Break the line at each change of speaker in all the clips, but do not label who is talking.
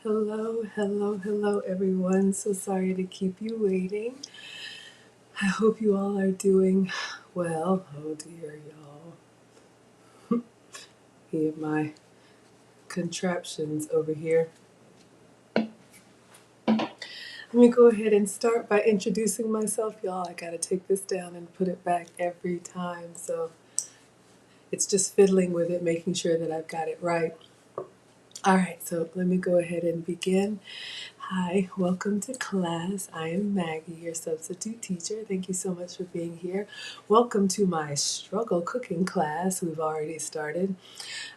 Hello, hello, hello, everyone. So sorry to keep you waiting. I hope you all are doing well. Oh dear, y'all. Me and my contraptions over here. Let me go ahead and start by introducing myself, y'all. I gotta take this down and put it back every time. So it's just fiddling with it, making sure that I've got it right. All right, so let me go ahead and begin. Hi, welcome to class. I am Maggie, your substitute teacher. Thank you so much for being here. Welcome to my struggle cooking class. We've already started.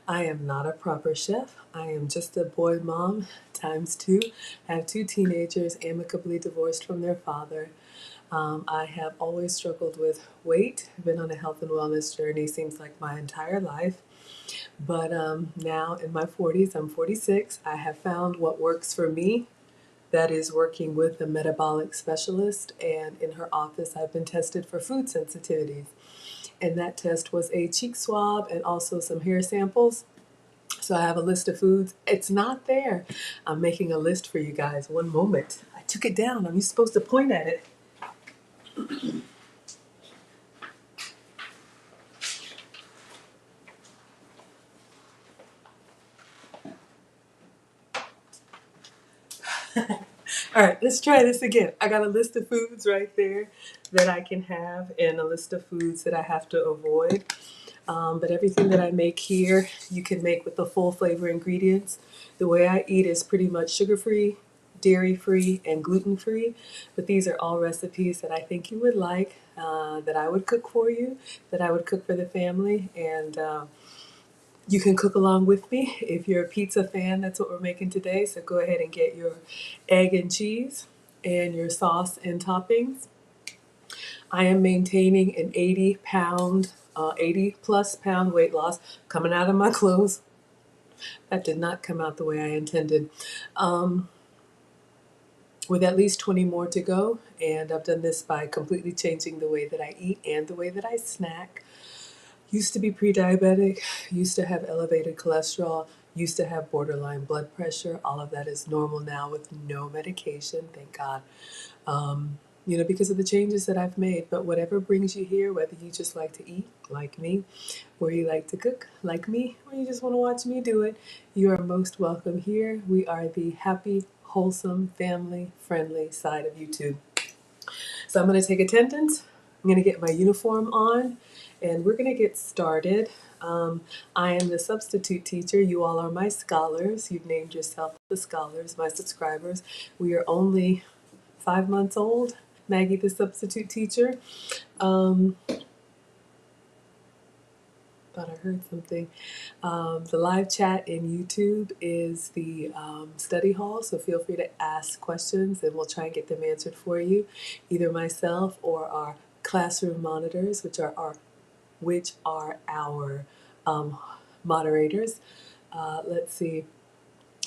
I am not a proper chef. I am just a boy mom times two. I have two teenagers amicably divorced from their father. I have always struggled with weight. I've been on a health and wellness journey, seems like my entire life. But now in my 40s, I'm 46, I have found what works for me. That is working with a metabolic specialist, and in her office, I've been tested for food sensitivities. And that test was a cheek swab and also some hair samples. So I have a list of foods. It's not there. I'm making a list for you guys. One moment. I took it down. I'm supposed to point at it. All right, let's try this again. I got a list of foods right there that I can have and a list of foods that I have to avoid. But everything that I make here, you can make with the full flavor ingredients. The way I eat is pretty much sugar-free, dairy-free, and gluten-free. But these are all recipes that I think you would like, that I would cook for you, that I would cook for the family, and you can cook along with me. If you're a pizza fan, that's what we're making today. So go ahead and get your egg and cheese and your sauce and toppings. I am maintaining an 80 plus pound weight loss coming out of my clothes. That did not come out the way I intended. Um, with at least 20 more to go. And I've done this by completely changing the way that I eat and the way that I snack. Used to be pre-diabetic, used to have elevated cholesterol, used to have borderline blood pressure. All of that is normal now with no medication, thank God. Because of the changes that I've made. But whatever brings you here, whether you just like to eat, like me, or you like to cook, like me, or you just want to watch me do it, you are most welcome here. We are the happy, wholesome, family friendly side of YouTube. So I'm going to take attendance. I'm going to get my uniform on, and we're going to get started. I am the substitute teacher. You all are my scholars. You've named yourself the scholars, my subscribers. We are only 5 months old. Maggie, the substitute teacher. Um, Thought I heard something. The live chat in YouTube is the study hall, so feel free to ask questions and we'll try and get them answered for you. Either myself or our classroom monitors, which are our moderators. Let's see.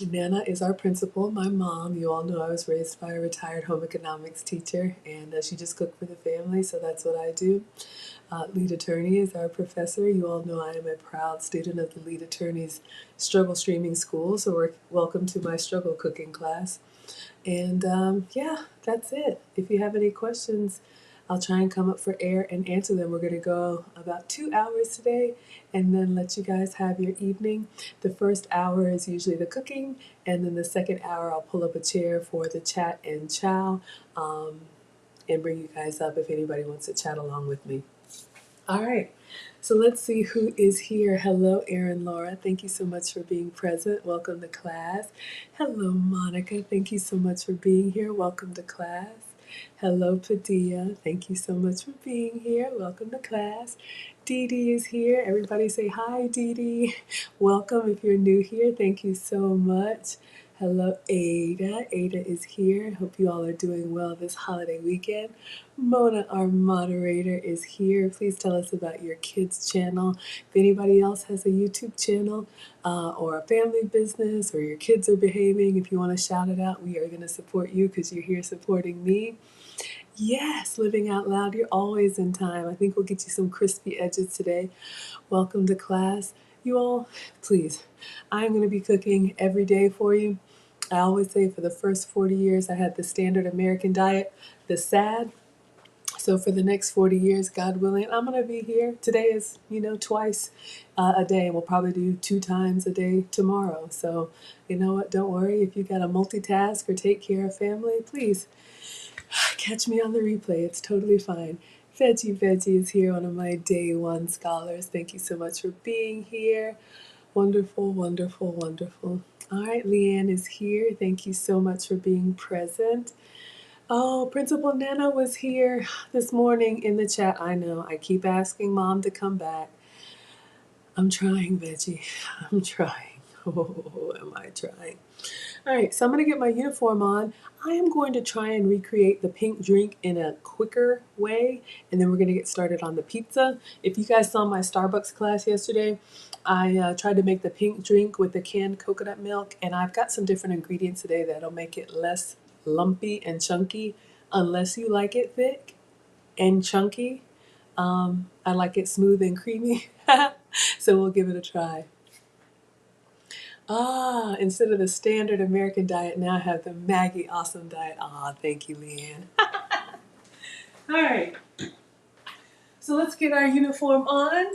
Nana is our principal, my mom. You all know I was raised by a retired home economics teacher, and she just cooked for the family, so that's what I do. Lead attorney is our professor. You all know I am a proud student of the lead attorney's struggle streaming school, so welcome to my struggle cooking class. And yeah, that's it. If you have any questions, I'll try and come up for air and answer them. We're going to go about 2 hours today and then let you guys have your evening. The first hour is usually the cooking, and then the second hour I'll pull up a chair for the chat and chow, and bring you guys up if anybody wants to chat along with me. All right, so let's see who is here. Hello, Erin Laura. Thank you so much for being present. Welcome to class. Hello, Monica. Thank you so much for being here. Welcome to class. Hello, Padilla. Thank you so much for being here. Welcome to class. Dee Dee is here. Everybody say hi, Dee Dee. Welcome if you're new here. Thank you so much. Hello, Ada. Ada is here. Hope you all are doing well this holiday weekend. Mona, our moderator, is here. Please tell us about your kids' channel. If anybody else has a YouTube channel or a family business or your kids are behaving, if you want to shout it out, we are going to support you because you're here supporting me. Yes, living out loud, you're always in time. I think we'll get you some crispy edges today. Welcome to class. You all, please, I'm going to be cooking every day for you. I always say for the first 40 years, I had the standard American diet, the SAD. So for the next 40 years, God willing, I'm going to be here. Today is, twice a day. We'll probably do 2 times a day tomorrow. So, you know what? Don't worry. If you got to multitask or take care of family, please catch me on the replay. It's totally fine. Veggie is here, one of my day one scholars. Thank you so much for being here. Wonderful, wonderful, wonderful. All right, Leanne is here. Thank you so much for being present. Oh, Principal Nana was here this morning in the chat. I know, I keep asking Mom to come back. I'm trying, Veggie. I'm trying. Oh, am I trying? All right, so I'm going to get my uniform on. I am going to try and recreate the pink drink in a quicker way, and then we're going to get started on the pizza. If you guys saw my Starbucks class yesterday, I tried to make the pink drink with the canned coconut milk, and I've got some different ingredients today that'll make it less lumpy and chunky, unless you like it thick and chunky. I like it smooth and creamy, so we'll give it a try. Instead of the standard American diet, now I have the Maggie Awesome Diet. Thank you, Leanne. All right. So let's get our uniform on.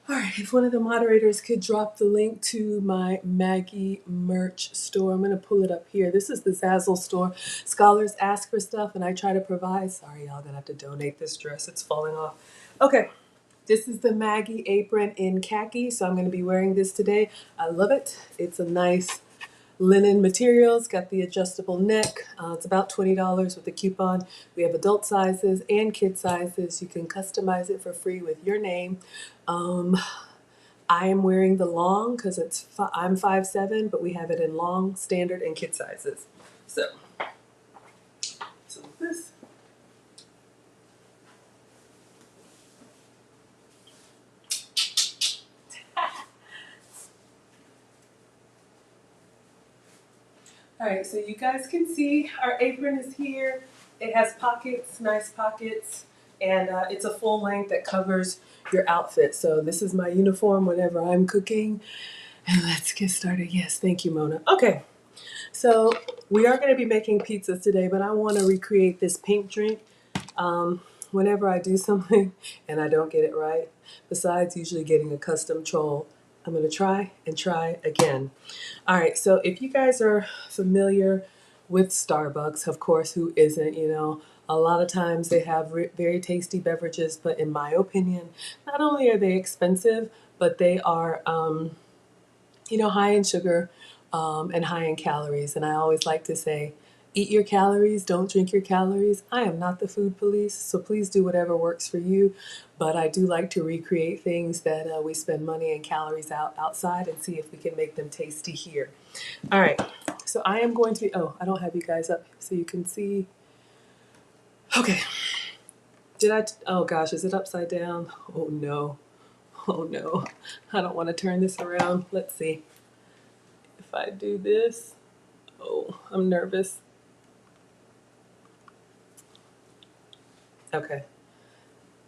All right, if one of the moderators could drop the link to my Maggie merch store. I'm going to pull it up here. This is the Zazzle store. Scholars ask for stuff, and I try to provide. Sorry, y'all, going to have to donate this dress. It's falling off. Okay, this is the Maggie apron in khaki, so I'm going to be wearing this today. I love it. It's a nice linen materials, got the adjustable neck. It's about $20 with a coupon. We have adult sizes and kid sizes. You can customize it for free with your name. I am wearing the long because I'm 5'7", but we have it in long, standard, and kid sizes. So this. All right, so you guys can see our apron is here. It has pockets, nice pockets, and it's a full length that covers your outfit. So this is my uniform whenever I'm cooking. And let's get started. Yes, thank you, Mona. Okay, so we are going to be making pizzas today, but I want to recreate this pink drink. Whenever I do something and I don't get it right, besides usually getting a custom troll, I'm going to try and try again. All right, so if you guys are familiar with Starbucks, of course, who isn't, a lot of times they have very tasty beverages, but in my opinion, not only are they expensive, but they are, high in sugar and high in calories. And I always like to say, eat your calories, don't drink your calories. I am not the food police, so please do whatever works for you. But I do like to recreate things that we spend money and calories outside and see if we can make them tasty here. All right, so I am going to be, I don't have you guys up so you can see. Okay, oh gosh, is it upside down? Oh no, I don't want to turn this around. Let's see. If I do this, I'm nervous. Okay.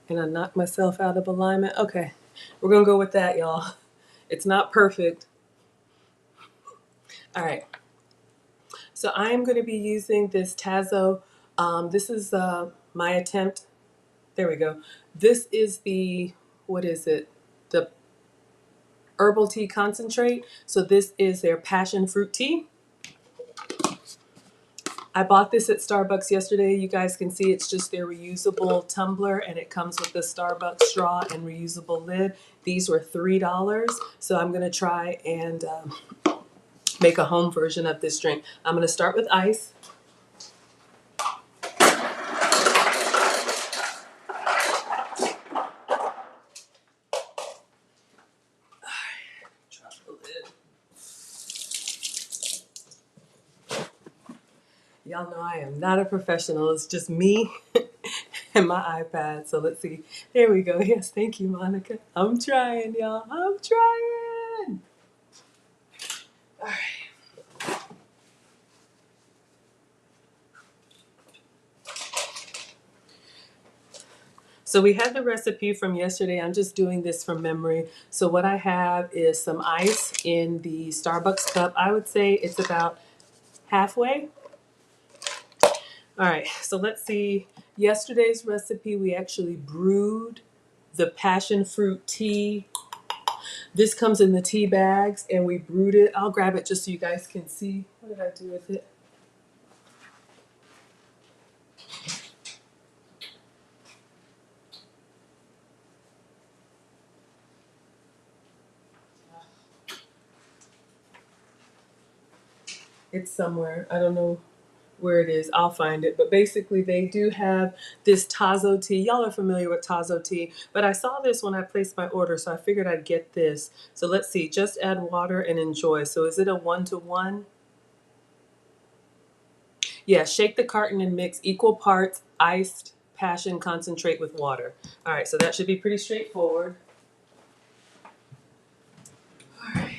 And I knocked myself out of alignment. Okay. We're going to go with that, y'all. It's not perfect. All right. So I am going to be using this Tazo. This is my attempt. There we go. This is what is it? The herbal tea concentrate. So this is their passion fruit tea. I bought this at Starbucks yesterday. You guys can see it's just their reusable tumbler, and it comes with the Starbucks straw and reusable lid. These were $3, so I'm going to try and make a home version of this drink. I'm going to start with ice. Drop the lid. Y'all know I am not a professional. It's just me and my iPad. So let's see. There we go. Yes, thank you, Monica. I'm trying, y'all. I'm trying. All right. So we had the recipe from yesterday. I'm just doing this from memory. So what I have is some ice in the Starbucks cup. I would say it's about halfway. All right, so let's see. Yesterday's recipe, we actually brewed the passion fruit tea. This comes in the tea bags and we brewed it. I'll grab it just so you guys can see. What did I do with it? It's somewhere. I don't know where it is. I'll find it. But basically, they do have this Tazo tea. Y'all are familiar with Tazo tea, but I saw this when I placed my order, so I figured I'd get this. So let's see. Just add water and enjoy. So is it a 1-to-1? Yeah, shake the carton and mix equal parts iced passion concentrate with water. All right, so that should be pretty straightforward. All right.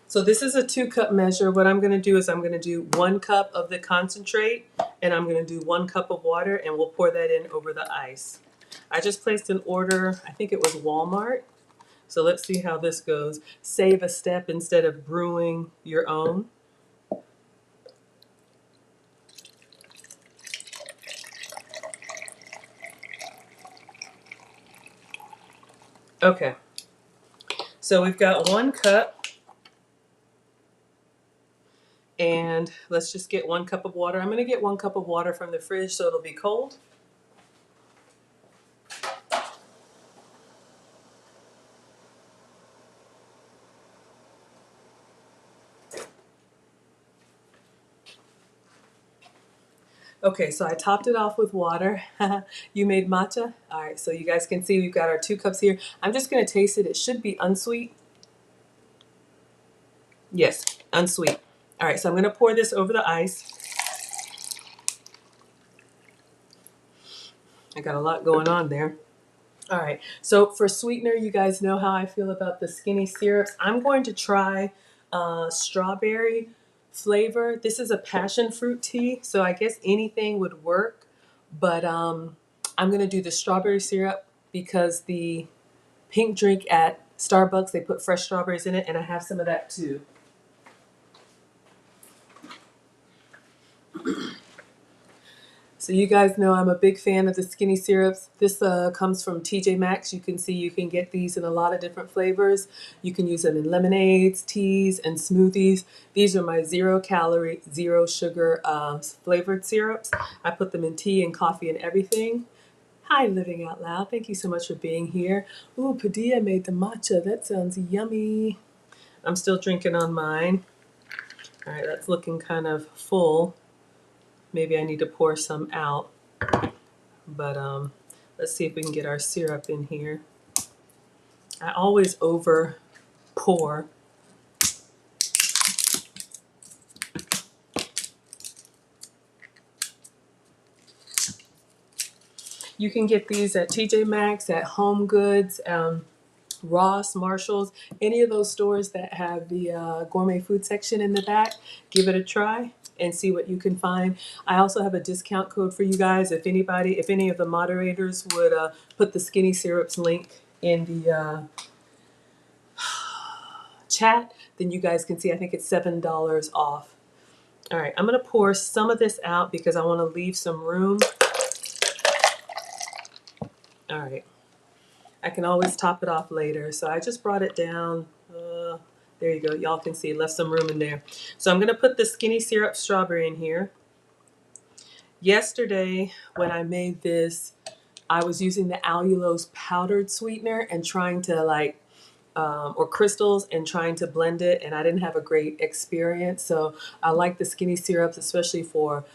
So this is a 2-cup measure. What I'm going to do is I'm going to do 1 cup of the concentrate and I'm going to do 1 cup of water and we'll pour that in over the ice. I just placed an order, I think it was Walmart. So let's see how this goes. Save a step instead of brewing your own. Okay, so we've got 1 cup. And let's just get 1 cup of water. I'm going to get 1 cup of water from the fridge so it'll be cold. Okay, so I topped it off with water. You made matcha? All right, so you guys can see we've got our 2 cups here. I'm just going to taste it. It should be unsweet. Yes, unsweet. All right, so I'm going to pour this over the ice. I got a lot going on there. All right, so for sweetener, you guys know how I feel about the skinny syrups. I'm going to try strawberry flavor. This is a passion fruit tea, so I guess anything would work. But I'm going to do the strawberry syrup because the pink drink at Starbucks, they put fresh strawberries in it, and I have some of that too. So you guys know I'm a big fan of the skinny syrups. This comes from TJ Maxx. You can see you can get these in a lot of different flavors. You can use them in lemonades, teas, and smoothies. These are my 0-calorie, 0-sugar flavored syrups. I put them in tea and coffee and everything. Hi, Living Out Loud. Thank you so much for being here. Ooh, Padilla made the matcha. That sounds yummy. I'm still drinking on mine. All right, that's looking kind of full. Maybe I need to pour some out. But let's see if we can get our syrup in here. I always over pour. You can get these at TJ Maxx, at Home Goods, Ross, Marshalls, any of those stores that have the gourmet food section in the back. Give it a try and see what you can find. I also have a discount code for you guys. If any of the moderators would put the skinny syrups link in the chat, then you guys can see I think it's $7 off. All right, I'm gonna pour some of this out because I want to leave some room. All right, I can always top it off later. So I just brought it down. There you go. Y'all can see, left some room in there. So I'm going to put the skinny syrup strawberry in here. Yesterday, when I made this, I was using the allulose powdered sweetener and trying to or crystals and trying to blend it, and I didn't have a great experience. So I like the skinny syrups, especially for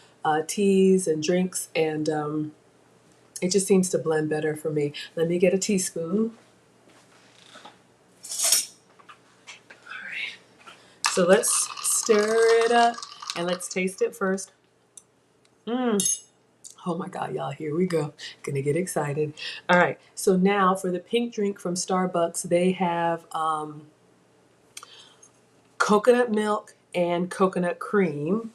teas and drinks, and it just seems to blend better for me. Let me get a teaspoon. So let's stir it up and let's taste it first. Oh my God, y'all, here we go. Gonna get excited. All right, so now for the pink drink from Starbucks, they have coconut milk and coconut cream.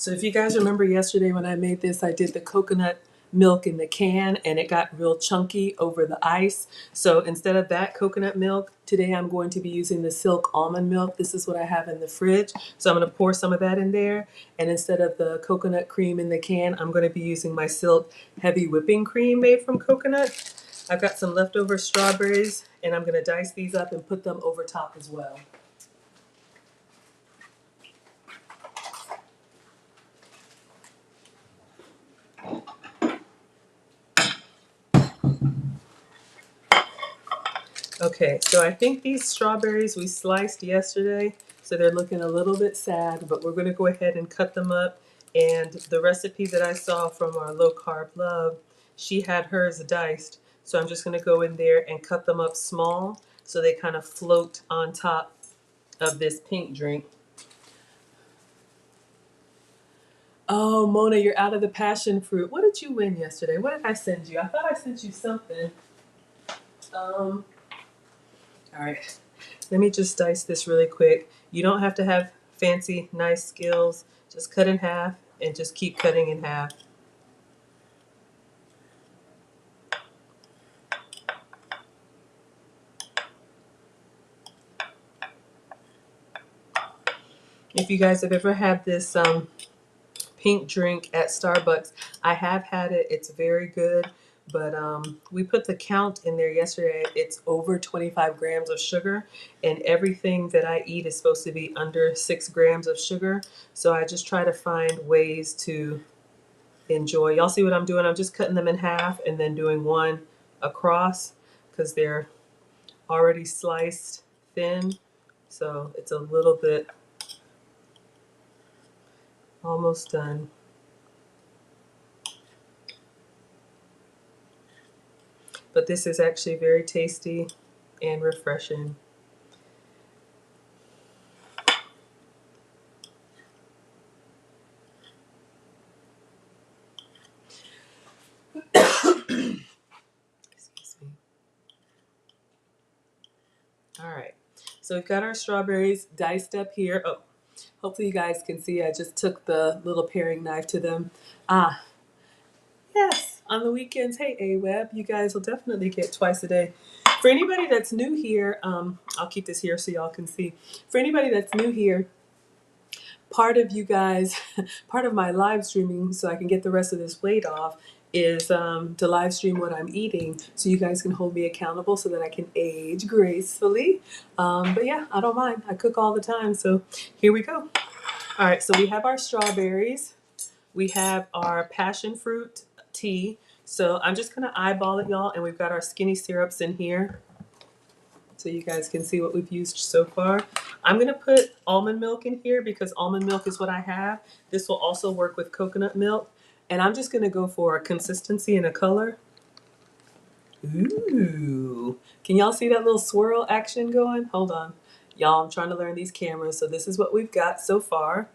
So if you guys remember yesterday when I made this, I did the coconut milk in the can and it got real chunky over the ice. So instead of that coconut milk, today I'm going to be using the silk almond milk. This is what I have in the fridge. So I'm going to pour some of that in there. And instead of the coconut cream in the can, I'm going to be using my silk heavy whipping cream made from coconut. I've got some leftover strawberries and I'm going to dice these up and put them over top as well. Okay, so I think these strawberries we sliced yesterday, so they're looking a little bit sad, but we're gonna go ahead and cut them up. And the recipe that I saw from our low carb love, she had hers diced. So I'm just gonna go in there and cut them up small so they kind of float on top of this pink drink. Oh, Mona, you're out of the passion fruit. What did you win yesterday? What did I send you? I thought I sent you something. All right. Let me just dice this really quick. You don't have to have fancy, nice skills. Just cut in half and just keep cutting in half. If you guys have ever had this pink drink at Starbucks, I have had it. It's very good. But we put the count in there yesterday. It's over 25 grams of sugar, and everything that I eat is supposed to be under 6 grams of sugar. So I just try to find ways to enjoy. Y'all see what I'm doing? I'm just cutting them in half and then doing one across because they're already sliced thin. So it's a little bit almost done. But this is actually very tasty and refreshing. Excuse me. All right. So we've got our strawberries diced up here. Oh, hopefully you guys can see I just took the little paring knife to them. Ah, yes, on the weekends. Hey, AWeb, you guys will definitely get twice a day. For anybody that's new here, I'll keep this here so y'all can see. For anybody that's new here, part of you guys, part of my live streaming so I can get the rest of this weight off is to live stream what I'm eating so you guys can hold me accountable so that I can age gracefully. But yeah, I don't mind. I cook all the time, so here we go. All right, so we have our strawberries. We have our passion fruit tea. So I'm just gonna eyeball it, y'all, and we've got our skinny syrups in here so you guys can see what we've used so far. I'm gonna put almond milk in here because almond milk is what I have. This will also work with coconut milk. And I'm just gonna go for a consistency and a color. Ooh, can y'all see that little swirl action going? Hold on. Y'all, I'm trying to learn these cameras. So this is what we've got so far.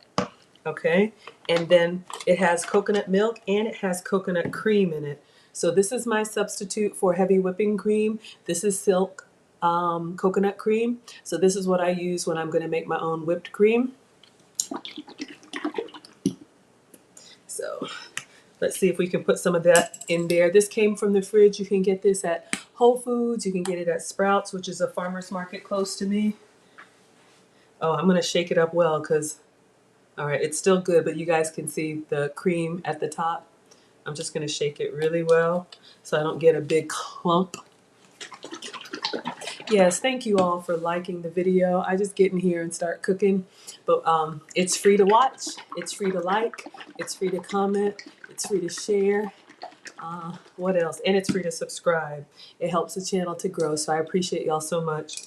Okay, and then it has coconut milk and it has coconut cream in it. So this is my substitute for heavy whipping cream. This is silk coconut cream. So this is what I use when I'm going to make my own whipped cream. So let's see if we can put some of that in there. This came from the fridge. You can get this at Whole Foods. You can get it at Sprouts, which is a farmer's market close to me. Oh, I'm going to shake it up well because, all right, it's still good, but you guys can see the cream at the top. I'm just going to shake it really well so I don't get a big clump. Yes, thank you all for liking the video. I just get in here and start cooking. But it's free to watch, it's free to like, it's free to comment, it's free to share. What else? And it's free to subscribe. It helps the channel to grow, so I appreciate y'all so much.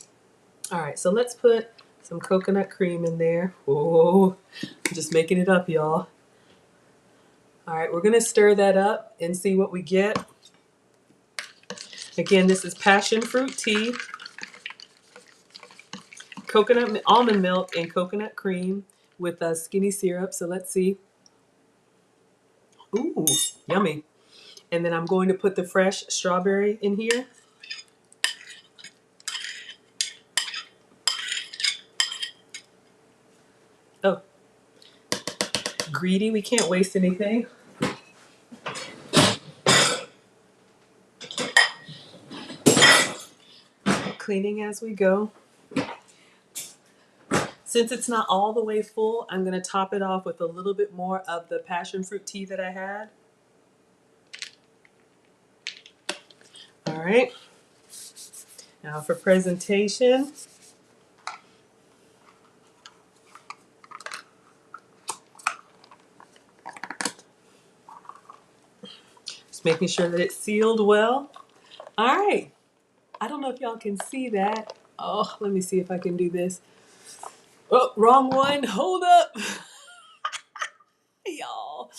All right, so let's put some coconut cream in there. Oh, I'm just making it up, y'all. All right, we're gonna stir that up and see what we get. Again, this is passion fruit tea, coconut almond milk, and coconut cream with skinny syrup. So let's see. Ooh, yummy. And then I'm going to put the fresh strawberry in here. Oh, greedy. We can't waste anything. Cleaning as we go. Since it's not all the way full, I'm going to top it off with a little bit more of the passion fruit tea that I had. All right. Now for presentation. Just making sure that it's sealed well. All right. I don't know if y'all can see that. Oh, let me see if I can do this. Oh, wrong one. Hold up. Y'all.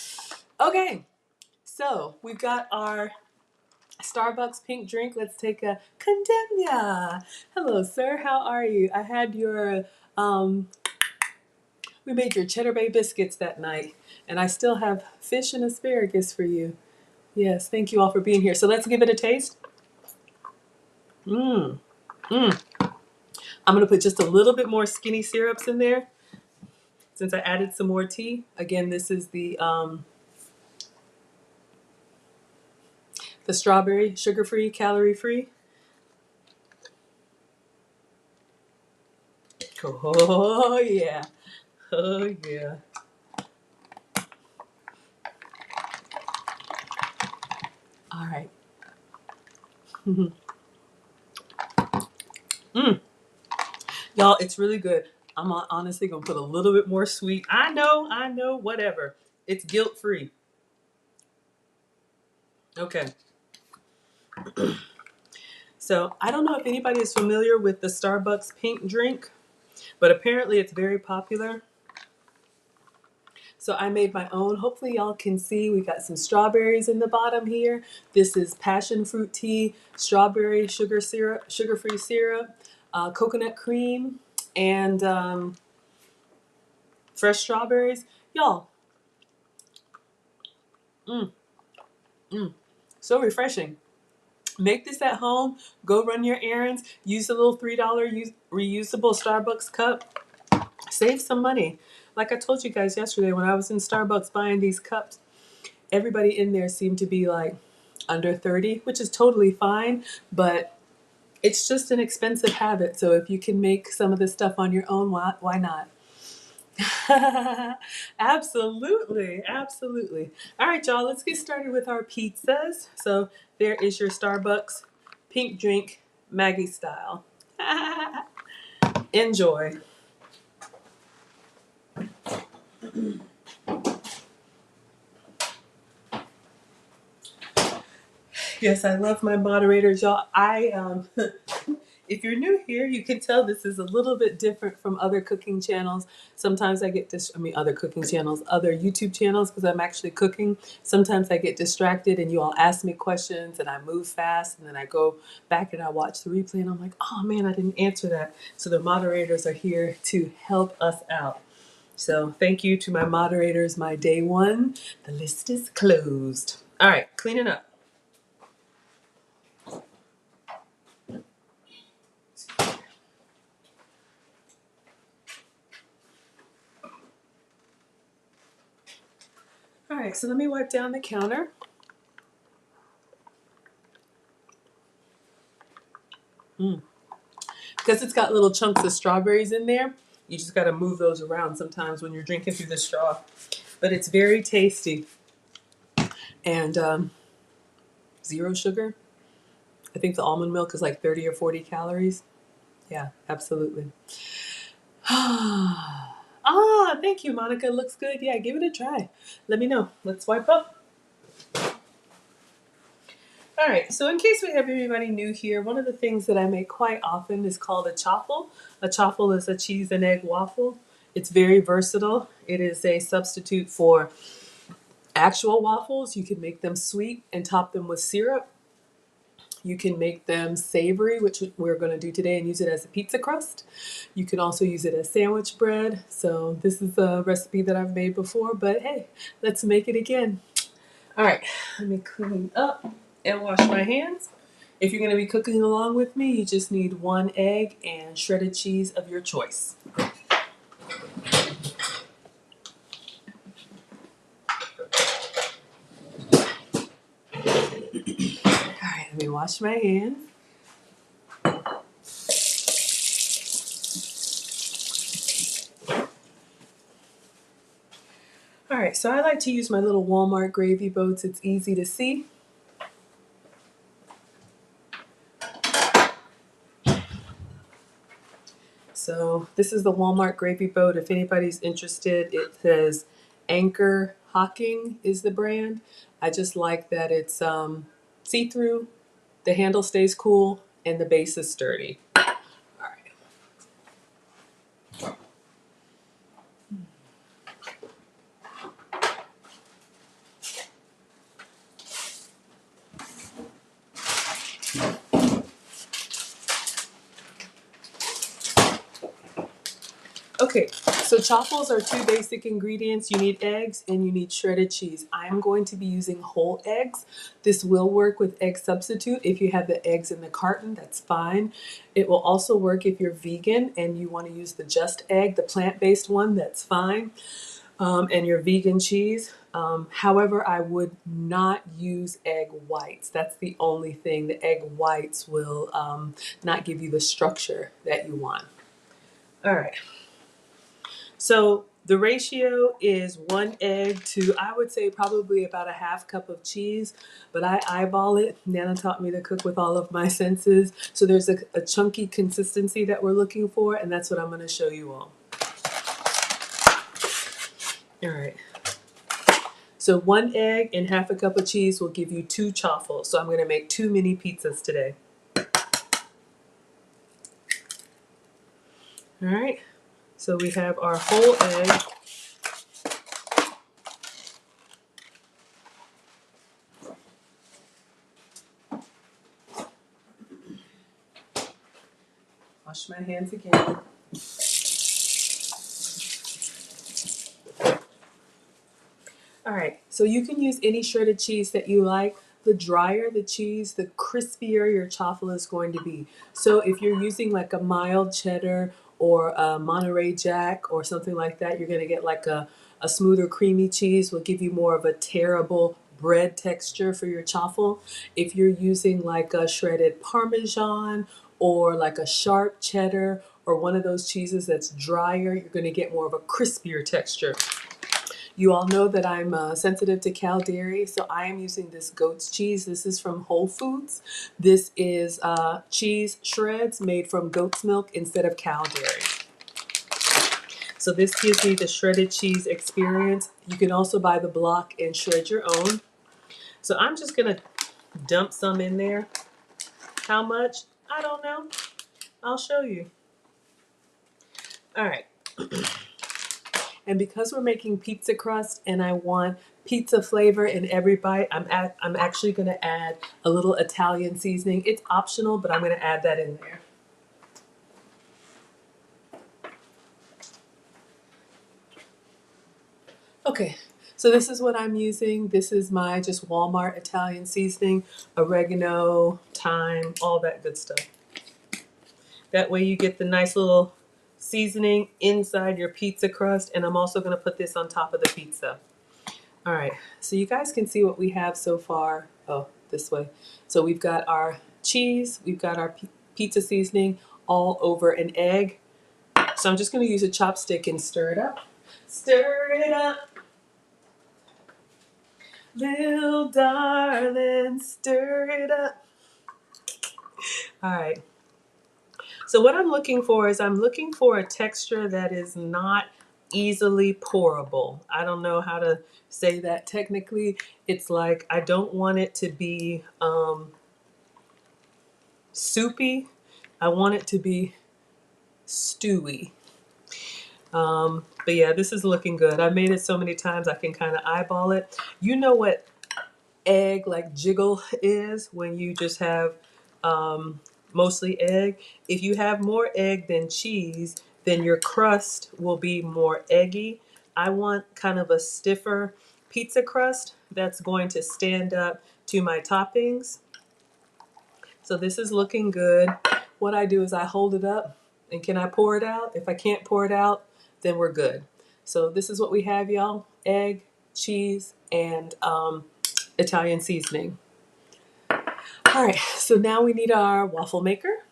Okay. So we've got our Starbucks pink drink. Let's take a condemnia. Hello, sir. How are you? I had your, we made your Cheddar Bay biscuits that night, and I still have fish and asparagus for you. Yes, thank you all for being here. So let's give it a taste. Mmm. Mmm. I'm going to put just a little bit more skinny syrups in there since I added some more tea. Again, this is the strawberry, sugar-free, calorie-free. Oh, yeah. Oh, yeah. All right. Mm. Y'all, it's really good. I'm honestly going to put a little bit more sweet. I know, whatever. It's guilt-free. Okay. So I don't know if anybody is familiar with the Starbucks pink drink, but apparently it's very popular. So I made my own. Hopefully y'all can see we got some strawberries in the bottom here. This is passion fruit tea, strawberry sugar syrup, sugar-free syrup, coconut cream, and fresh strawberries. Y'all, mm, so refreshing. Make this at home. Go run your errands. Use the little $3 reusable Starbucks cup. Save some money. Like I told you guys yesterday when I was in Starbucks buying these cups, everybody in there seemed to be like under 30, which is totally fine, but it's just an expensive habit. So if you can make some of this stuff on your own, why not? Absolutely, absolutely. All right, y'all, let's get started with our pizzas. So there is your Starbucks pink drink, Maggie style. Enjoy. Yes, I love my moderators, y'all. If you're new here, you can tell this is a little bit different from other cooking channels. Sometimes I get other cooking channels, other YouTube channels, because I'm actually cooking. Sometimes I get distracted and you all ask me questions and I move fast and then I go back and I watch the replay and I'm like, oh man, I didn't answer that. So the moderators are here to help us out. So thank you to my moderators, my day one. The list is closed. All right, cleaning up. All right, so let me wipe down the counter. Because it's got little chunks of strawberries in there, you just got to move those around sometimes when you're drinking through the straw. But it's very tasty. And zero sugar. I think the almond milk is like 30 or 40 calories. Yeah, absolutely. Thank you, Monica. It looks good. Yeah, give it a try. Let me know. Let's wipe up. All right, so in case we have anybody new here, one of the things that I make quite often is called a chaffle. A chaffle is a cheese and egg waffle. It's very versatile. It is a substitute for actual waffles. You can make them sweet and top them with syrup. You can make them savory, which we're going to do today, and use it as a pizza crust. You can also use it as sandwich bread. So this is a recipe that I've made before, but hey, let's make it again. All right, let me clean up and wash my hands. If you're going to be cooking along with me, you just need 1 egg and shredded cheese of your choice. me wash my hands. All right, so I like to use my little Walmart gravy boats. It's easy to see. So this is the Walmart gravy boat. If anybody's interested, it says Anchor Hocking is the brand. I just like that it's see-through, the handle stays cool, and the base is sturdy. All right. Okay, so chaffles are two basic ingredients. You need eggs and you need shredded cheese. I'm going to be using whole eggs. This will work with egg substitute. If you have the eggs in the carton, that's fine. It will also work if you're vegan and you want to use the just egg, the plant-based one, that's fine. And your vegan cheese. However, I would not use egg whites. That's the only thing. The egg whites will not give you the structure that you want. All right. So the ratio is 1 egg to, I would say, probably about a half cup of cheese, but I eyeball it. Nana taught me to cook with all of my senses. So there's a chunky consistency that we're looking for, and that's what I'm going to show you all. All right. So 1 egg and half a cup of cheese will give you 2 chaffles. So I'm going to make 2 mini pizzas today. All right. So we have our whole egg. Wash my hands again. All right, so you can use any shredded cheese that you like. The drier the cheese, the crispier your chaffle is going to be. So if you're using like a mild cheddar or a Monterey Jack or something like that, you're going to get like a smoother creamy cheese will give you more of a terrible bread texture for your chaffle. If you're using like a shredded Parmesan or like a sharp cheddar or one of those cheeses that's drier, you're going to get more of a crispier texture. You all know that I'm sensitive to cow dairy, so I am using this goat's cheese. This is from Whole Foods. This is cheese shreds made from goat's milk instead of cow dairy. So this gives me the shredded cheese experience. You can also buy the block and shred your own. So I'm just gonna dump some in there. How much? I don't know. I'll show you. All right. And because we're making pizza crust and I want pizza flavor in every bite, I'm actually going to add a little Italian seasoning. It's optional, but I'm going to add that in there. Okay, so this is what I'm using. This is my just Walmart Italian seasoning, oregano, thyme, all that good stuff. That way you get the nice little seasoning inside your pizza crust, and I'm also going to put this on top of the pizza. All right, so you guys can see what we have so far. Oh, this way. So we've got our cheese, we've got our pizza seasoning all over an egg. So I'm just going to use a chopstick and stir it up. Stir it up. Little darling, stir it up. All right. So what I'm looking for is I'm looking for a texture that is not easily pourable. I don't know how to say that technically. It's like I don't want it to be soupy. I want it to be stewy. But yeah, this is looking good. I've made it so many times I can kind of eyeball it. You know what egg like jiggle is when you just have mostly egg. If you have more egg than cheese, then your crust will be more eggy. I want kind of a stiffer pizza crust that's going to stand up to my toppings. So this is looking good. What I do is I hold it up, and can I pour it out? If I can't pour it out, then we're good. So this is what we have, y'all. Egg, cheese, and Italian seasoning. All right, so now we need our waffle maker.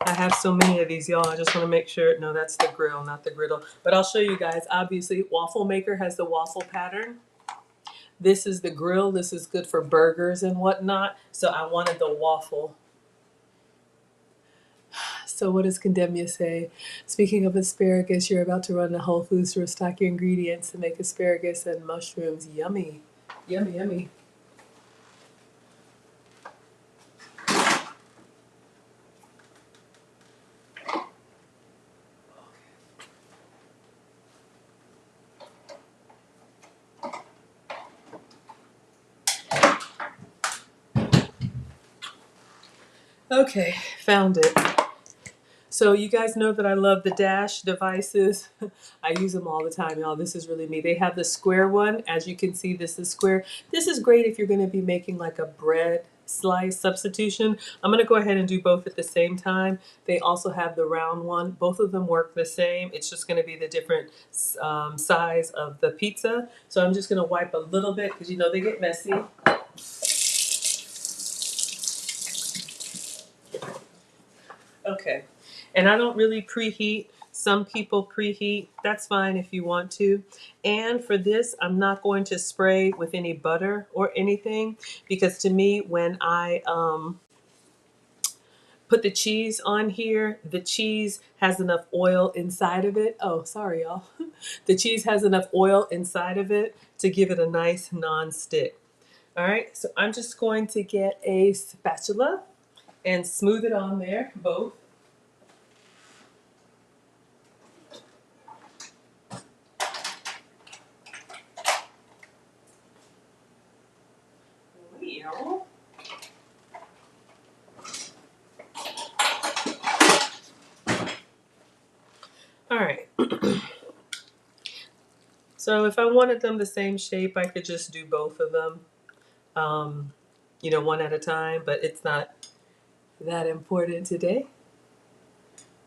I have so many of these, y'all. I just want to make sure. No, that's the grill, not the griddle. But I'll show you guys. Obviously, waffle maker has the waffle pattern. This is the grill. This is good for burgers and whatnot. So I wanted the waffle. So what does Condemnia say? Speaking of asparagus, you're about to run to Whole Foods to restock your ingredients to make asparagus and mushrooms. Yummy. Yummy, yummy. Okay, found it. So you guys know that I love the Dash devices. I use them all the time, y'all. This is really me. They have the square one. As you can see, this is square. This is great if you're going to be making like a bread slice substitution. I'm going to go ahead and do both at the same time. They also have the round one. Both of them work the same. It's just going to be the different size of the pizza. So I'm just going to wipe a little bit because you know they get messy. Okay. And I don't really preheat. Some people preheat. That's fine if you want to. And for this, I'm not going to spray with any butter or anything because to me, when I put the cheese on here, the cheese has enough oil inside of it. Oh, sorry, y'all. The cheese has enough oil inside of it to give it a nice non-stick. All right, so I'm just going to get a spatula and smooth it on there, both. Well, all right. So if I wanted them the same shape, I could just do both of them, um, one at a time, but it's not that important today.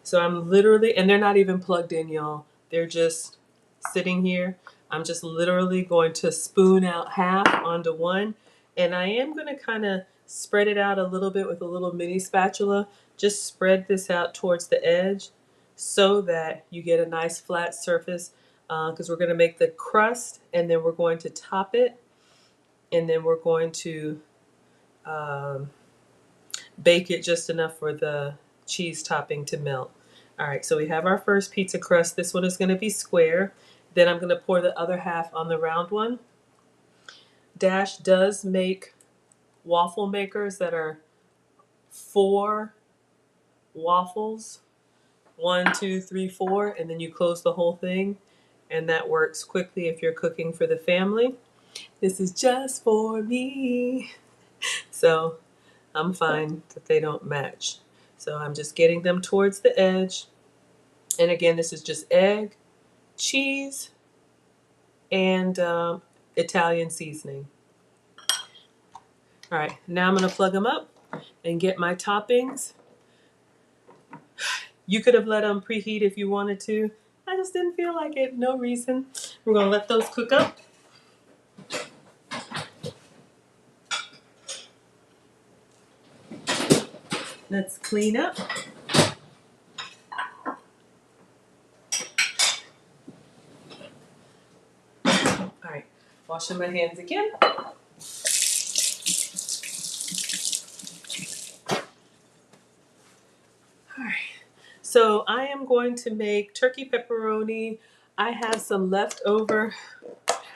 So I'm literally, and they're not even plugged in, y'all. They're just sitting here. I'm just literally going to spoon out half onto one. And I am going to kind of spread it out a little bit with a little mini spatula. Just spread this out towards the edge so that you get a nice flat surface because we're going to make the crust and then we're going to top it and then we're going to um, bake it just enough for the cheese topping to melt. All right, so we have our first pizza crust. This one is going to be square. Then I'm going to pour the other half on the round one. Dash does make waffle makers that are 4 waffles. 1, 2, 3, 4, and then you close the whole thing. And that works quickly if you're cooking for the family. This is just for me. So I'm fine that they don't match. So I'm just getting them towards the edge. And again, this is just egg, cheese, and Italian seasoning. All right, now I'm gonna plug them up and get my toppings. You could have let them preheat if you wanted to. I just didn't feel like it, no reason. We're gonna let those cook up. Let's clean up. All right, washing my hands again. All right, so I am going to make turkey pepperoni. I have some leftover.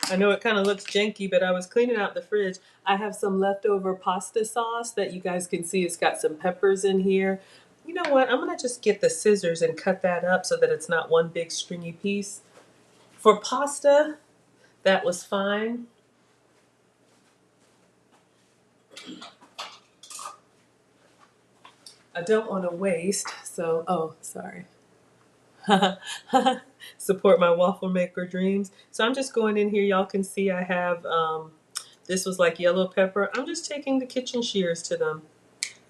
I know it kind of looks janky, but I was cleaning out the fridge. I have some leftover pasta sauce that you guys can see. It's got some peppers in here. You know what? I'm going to just get the scissors and cut that up so that it's not one big stringy piece. For pasta, that was fine. I don't want to waste, so, oh, sorry. Support my waffle maker dreams. So I'm just going in here. Y'all can see I have, this was like yellow pepper. I'm just taking the kitchen shears to them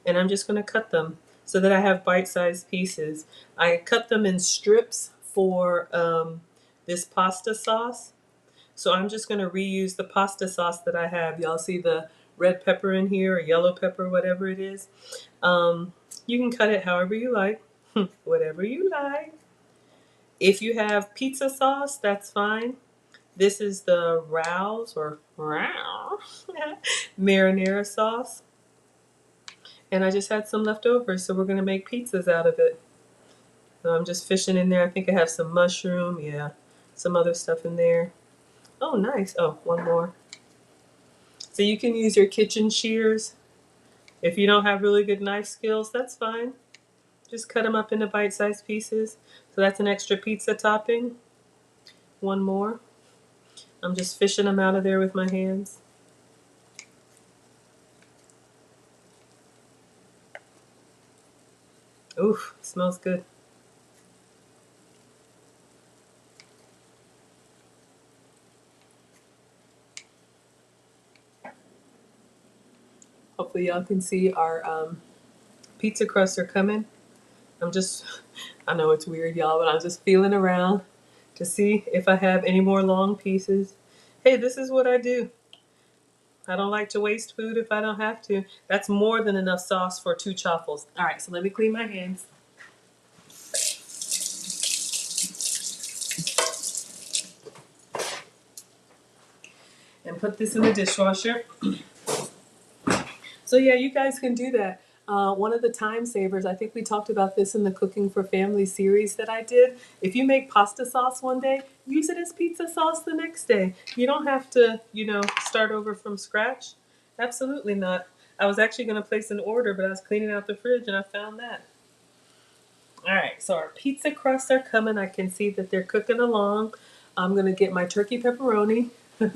and I'm just going to cut them so that I have bite-sized pieces. I cut them in strips for this pasta sauce. So I'm just going to reuse the pasta sauce that I have. Y'all see the red pepper in here or yellow pepper, whatever it is. You can cut it however you like, whatever you like. If you have pizza sauce, that's fine. This is the Rouse or Rouse marinara sauce. And I just had some left over, so we're going to make pizzas out of it. So I'm just fishing in there. I think I have some mushroom, yeah, some other stuff in there. Oh, nice. Oh, one more. So you can use your kitchen shears. If you don't have really good knife skills, that's fine. Just cut them up into bite-sized pieces. So that's an extra pizza topping. One more. I'm just fishing them out of there with my hands. Oof, smells good. Hopefully y'all can see our pizza crusts are coming. I know it's weird, y'all, but I'm just feeling around to see if I have any more long pieces. Hey, this is what I do. I don't like to waste food if I don't have to. That's more than enough sauce for 2 chaffles. All right, so let me clean my hands. And put this in the dishwasher. So yeah, you guys can do that. One of the time savers, I think we talked about this in the Cooking for Family series that I did. If you make pasta sauce one day, use it as pizza sauce the next day. You don't have to, start over from scratch. Absolutely not. I was actually going to place an order, but I was cleaning out the fridge and I found that. All right, so our pizza crusts are coming. I can see that they're cooking along. I'm going to get my turkey pepperoni. You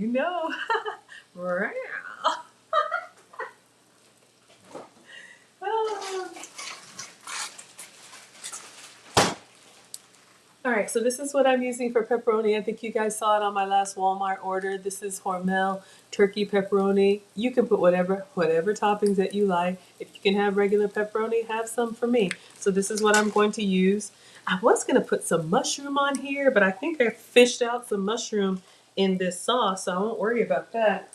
know. All right, so this is what I'm using for pepperoni. I think you guys saw it on my last Walmart order. This is Hormel turkey pepperoni. You can put whatever toppings that you like. If you can have regular pepperoni, have some for me. So this is what I'm going to use. I was going to put some mushroom on here, but I think I fished out some mushroom in this sauce, so I won't worry about that.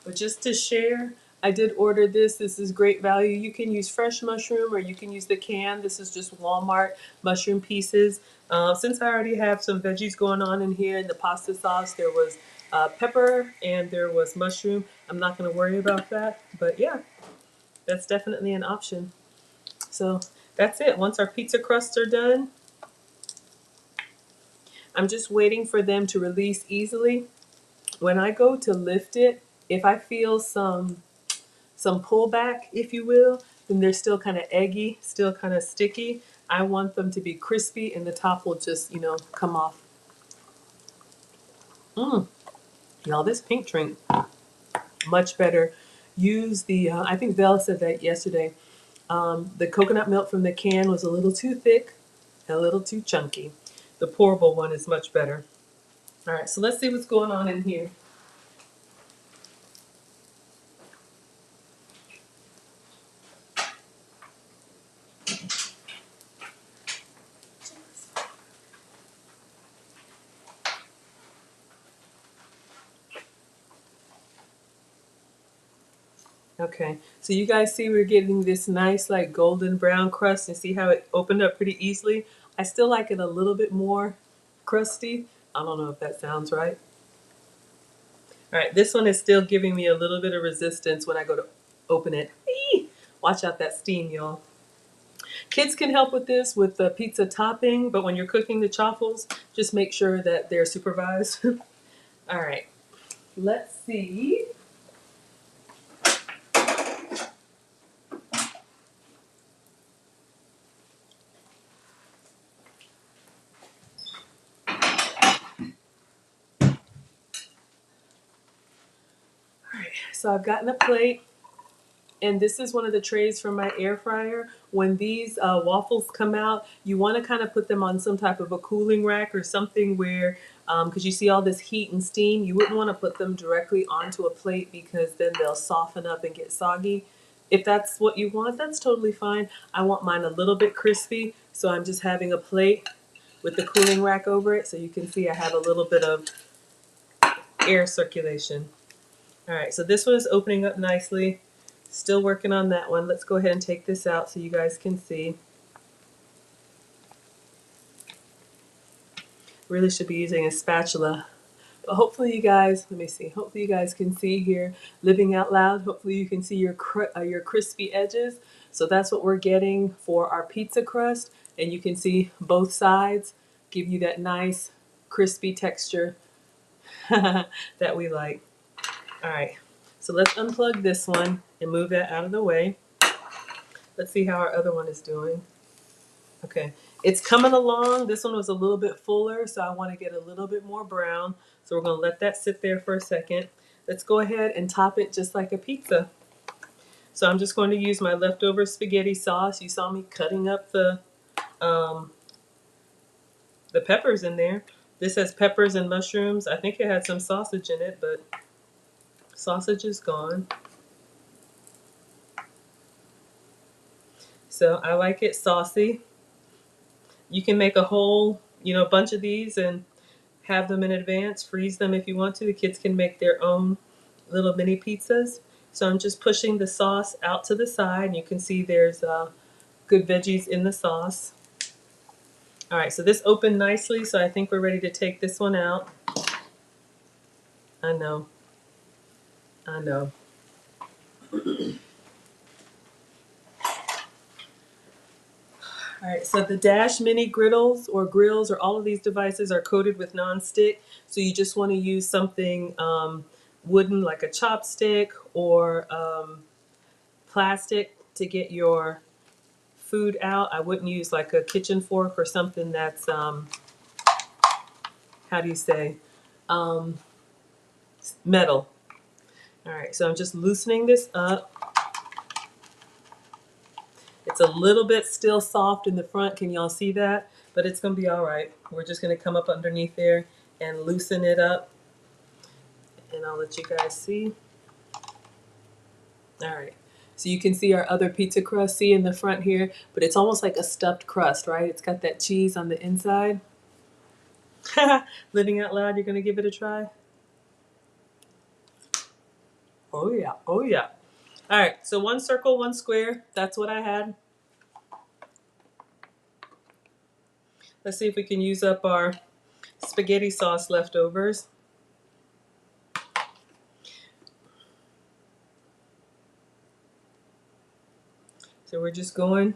But just to share, I did order this. This is great value. You can use fresh mushroom or you can use the can. This is just Walmart mushroom pieces. Since I already have some veggies going on in here in the pasta sauce, there was pepper and there was mushroom. I'm not going to worry about that. But yeah, that's definitely an option. So that's it. Once our pizza crusts are done, I'm just waiting for them to release easily. When I go to lift it, if I feel some pullback, if you will, then they're still kind of eggy, still kind of sticky. I want them to be crispy and the top will just, come off. Y'all, this pink drink, much better. Use the, I think Val said that yesterday. The coconut milk from the can was a little too thick and a little too chunky. The pourable one is much better. All right, so let's see what's going on in here. Okay, so you guys see we're getting this nice like golden brown crust and see how it opened up pretty easily. I still like it a little bit more crusty. I don't know if that sounds right. All right, this one is still giving me a little bit of resistance when I go to open it. Eee! Watch out that steam, y'all. Kids can help with this with the pizza topping, but when you're cooking the chaffles, just make sure that they're supervised. All right, let's see. so I've gotten a plate. And this is one of the trays from my air fryer. When these waffles come out, you want to kind of put them on some type of a cooling rack or something where, because you see all this heat and steam, you wouldn't want to put them directly onto a plate because then they'll soften up and get soggy. If that's what you want, that's totally fine. I want mine a little bit crispy, so I'm just having a plate with the cooling rack over it. So you can see I have a little bit of air circulation. All right, so this one is opening up nicely. Still working on that one. Let's go ahead and take this out so you guys can see. Really should be using a spatula. But hopefully you guys, let me see, hopefully you guys can see here, living out loud, hopefully you can see your crispy edges. So that's what we're getting for our pizza crust. And you can see both sides give you that nice crispy texture that we like. All right, so let's unplug this one and move that out of the way. Let's see how our other one is doing. Okay, it's coming along. This one was a little bit fuller, so I want to get a little bit more brown. So we're going to let that sit there for a second. Let's go ahead and top it just like a pizza. So I'm just going to use my leftover spaghetti sauce. You saw me cutting up the peppers in there. This has peppers and mushrooms. I think it had some sausage in it, but sausage is gone. So I like it saucy. You can make a whole, bunch of these and have them in advance, freeze them if you want to. The kids can make their own little mini pizzas. So I'm just pushing the sauce out to the side, and you can see there's good veggies in the sauce. All right, so this opened nicely, so I think we're ready to take this one out. I know. All right, so the Dash Mini griddles or grills or all of these devices are coated with nonstick. So you just want to use something wooden like a chopstick or plastic to get your food out. I wouldn't use like a kitchen fork or something that's, how do you say, metal. All right, so I'm just loosening this up. It's a little bit still soft in the front. Can y'all see that? But it's gonna be all right. We're just gonna come up underneath there and loosen it up. And I'll let you guys see. All right. So you can see our other pizza crust, see in the front here, but it's almost like a stuffed crust, right? It's got that cheese on the inside. Living out loud, you're gonna give it a try? Oh yeah, oh yeah. All right, so one circle, one square. That's what I had. Let's see if we can use up our spaghetti sauce leftovers. So we're just going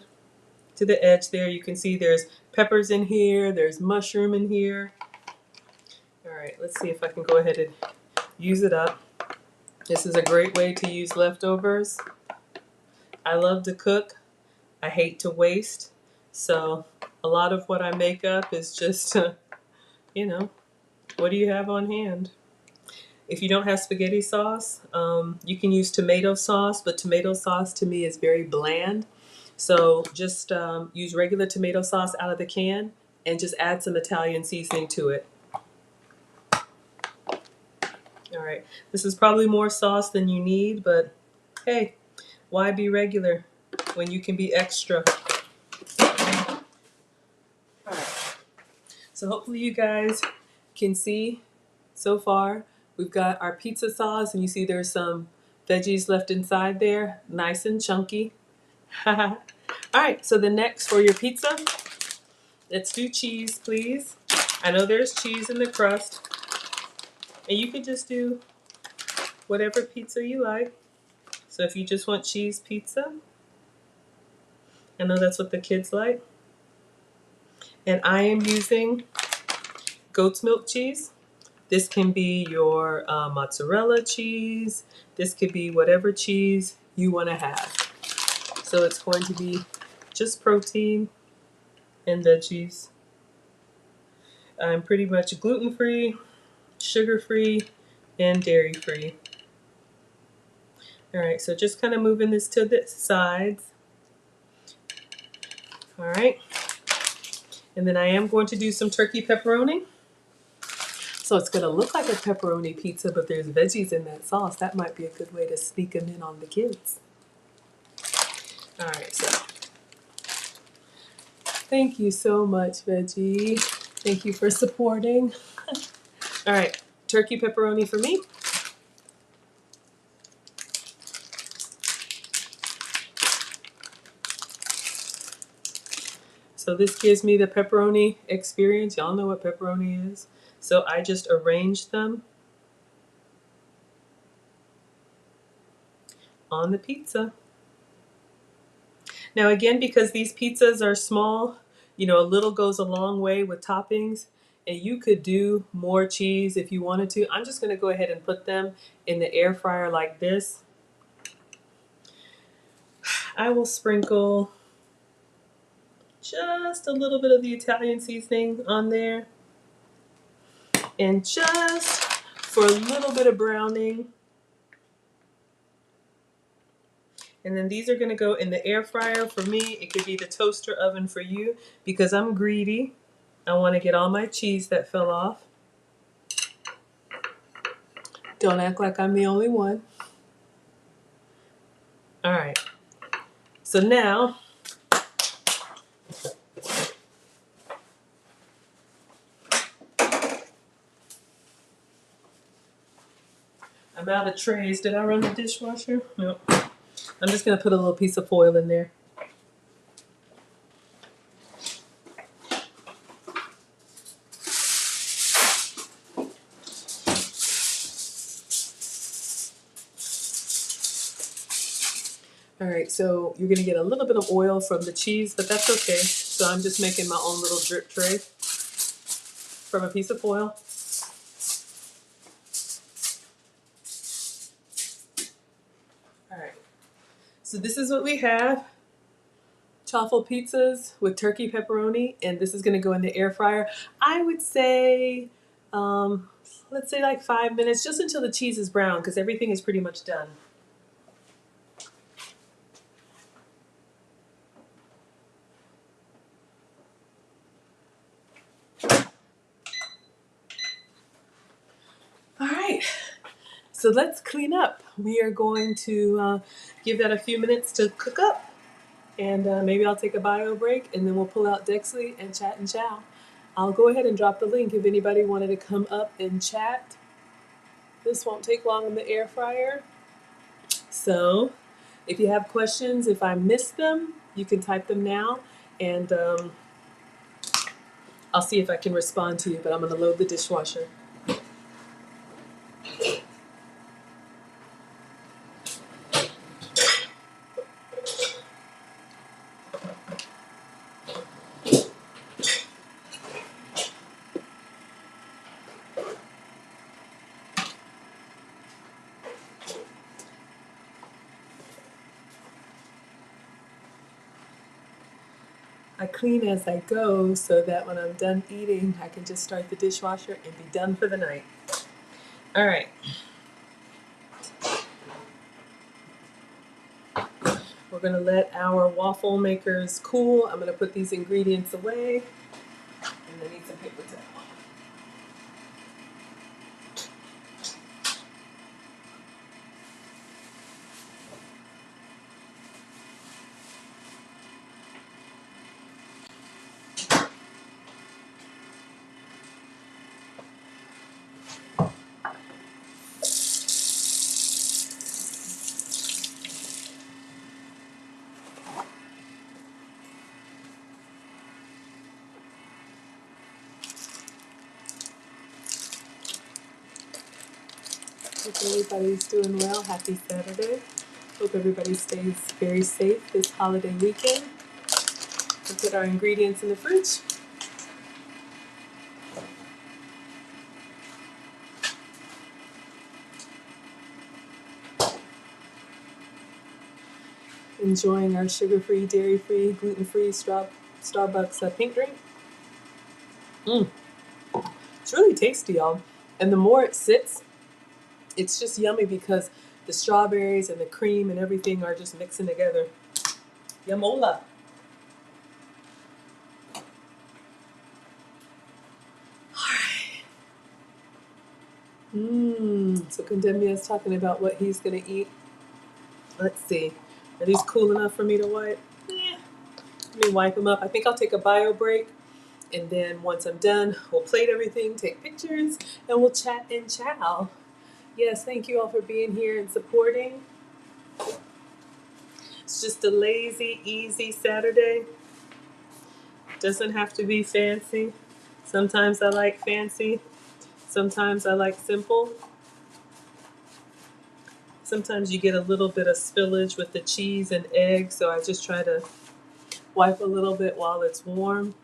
to the edge there. You can see there's peppers in here, there's mushroom in here. All right, let's see if I can go ahead and use it up. This is a great way to use leftovers. I love to cook. I hate to waste. So a lot of what I make up is just, what do you have on hand? If you don't have spaghetti sauce, you can use tomato sauce, but tomato sauce to me is very bland. So just use regular tomato sauce out of the can and just add some Italian seasoning to it. All right, this is probably more sauce than you need, but hey, why be regular when you can be extra? All right, so hopefully you guys can see so far. We've got our pizza sauce, and you see there's some veggies left inside there, nice and chunky. All right, so the next for your pizza, let's do cheese, please. I know there's cheese in the crust, and you can just do whatever pizza you like. So if you just want cheese pizza, I know that's what the kids like. And I am using goat's milk cheese. This can be your mozzarella cheese. This could be whatever cheese you want to have. So it's going to be just protein and veggies. I'm pretty much gluten-free, sugar-free, and dairy-free. All right, so just kind of moving this to the sides. All right, and then I am going to do some turkey pepperoni. So it's going to look like a pepperoni pizza, but there's veggies in that sauce. That might be a good way to sneak them in on the kids. All right, so thank you so much, Veggie. Thank you for supporting. All right, turkey pepperoni for me. So this gives me the pepperoni experience. Y'all know what pepperoni is. So I just arranged them on the pizza. Now again, because these pizzas are small, you know, a little goes a long way with toppings, and you could do more cheese if you wanted to. I'm just going to go ahead and put them in the air fryer like this. I will sprinkle just a little bit of the Italian seasoning on there, and just for a little bit of browning. And then these are going to go in the air fryer for me. It could be the toaster oven for you because I'm greedy. I want to get all my cheese that fell off. Don't act like I'm the only one. All right. So now, I'm out of trays. Did I run the dishwasher? No. I'm just going to put a little piece of foil in there. All right, so you're gonna get a little bit of oil from the cheese, but that's okay. So I'm just making my own little drip tray from a piece of foil. All right, so this is what we have. Chaffle pizzas with turkey pepperoni, and this is gonna go in the air fryer. I would say, let's say like 5 minutes, just until the cheese is brown, because everything is pretty much done. All right, so let's clean up. We are going to give that a few minutes to cook up, and maybe I'll take a bio break, and then we'll pull out Dexley and chat and chow. I'll go ahead and drop the link if anybody wanted to come up and chat. This won't take long in the air fryer. So if you have questions, if I missed them, you can type them now, and I'll see if I can respond to you, but I'm going to load the dishwasher. I clean as I go so that when I'm done eating, I can just start the dishwasher and be done for the night. All right. We're gonna let our waffle makers cool. I'm gonna put these ingredients away, and I need some paper towel. Hope everybody's doing well. Happy Saturday. Hope everybody stays very safe this holiday weekend. We'll put our ingredients in the fridge. Enjoying our sugar-free, dairy-free, gluten-free Starbucks pink drink. It's really tasty, y'all. And the more it sits, it's just yummy because the strawberries and the cream and everything are just mixing together. Yamola. So Condemnia is talking about what he's gonna eat. Let's see. Are these cool enough for me to wipe? Let me wipe them up. I think I'll take a bio break. And then once I'm done, we'll plate everything, take pictures, and we'll chat and chow. Yes, thank you all for being here and supporting. It's just a lazy, easy Saturday. Doesn't have to be fancy. Sometimes I like fancy. Sometimes I like simple. Sometimes you get a little bit of spillage with the cheese and egg, so I just try to wipe a little bit while it's warm.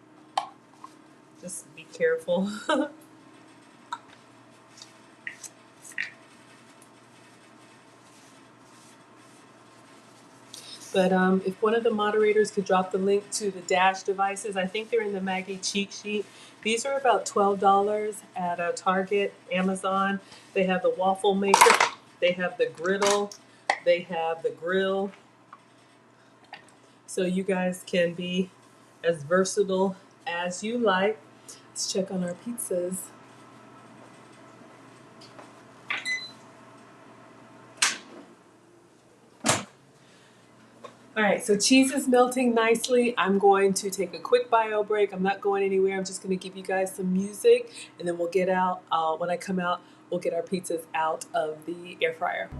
Just be careful. But if one of the moderators could drop the link to the Dash devices, I think they're in the Maggie cheat sheet. These are about $12 at Target, Amazon. They have the waffle maker, they have the griddle, they have the grill. So you guys can be as versatile as you like. Let's check on our pizzas. All right, so cheese is melting nicely. I'm going to take a quick bio break. I'm not going anywhere. I'm just going to give you guys some music, and then we'll get out. When I come out, we'll get our pizzas out of the air fryer.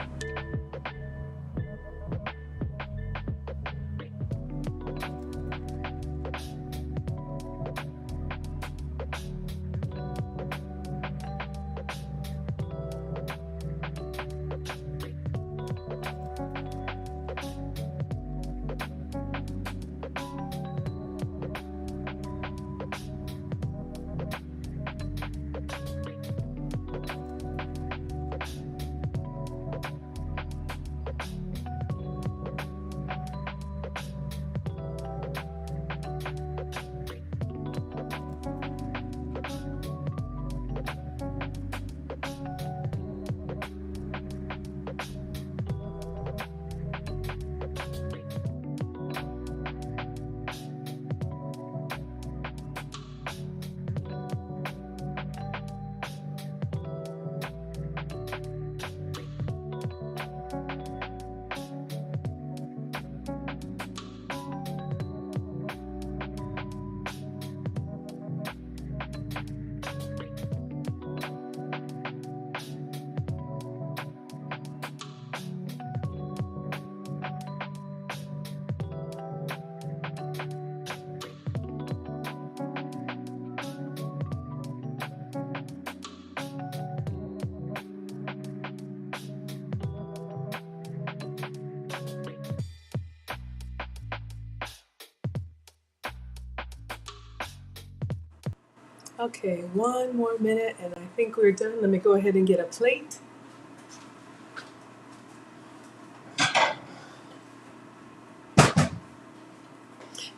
Okay, one more minute, and I think we're done. Let me go ahead and get a plate.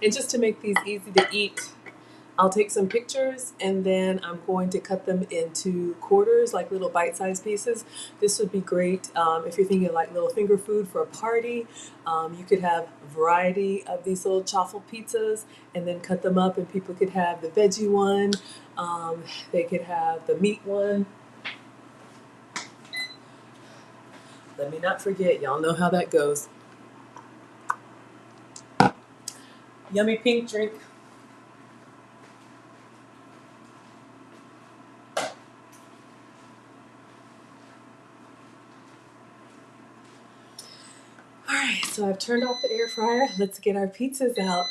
And just to make these easy to eat, I'll take some pictures and then I'm going to cut them into quarters, like little bite-sized pieces. This would be great if you're thinking like little finger food for a party. You could have a variety of these little chaffle pizzas and then cut them up, and people could have the veggie one. They could have the meat one. Let me not forget, y'all know how that goes. Yummy pink drink. All right, so I've turned off the air fryer. Let's get our pizzas out.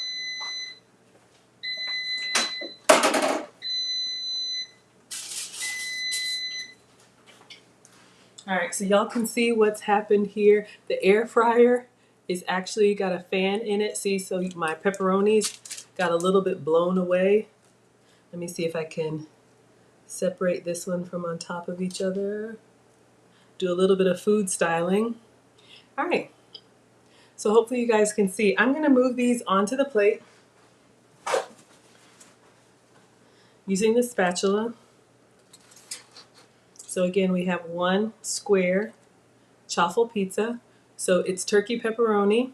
All right, so y'all can see what's happened here. The air fryer is actually got a fan in it. See, so my pepperonis got a little bit blown away. Let me see if I can separate this one from on top of each other. Do a little bit of food styling. All right, so hopefully you guys can see. I'm gonna move these onto the plate using the spatula. So again, we have one square Chaffle pizza. So it's turkey pepperoni,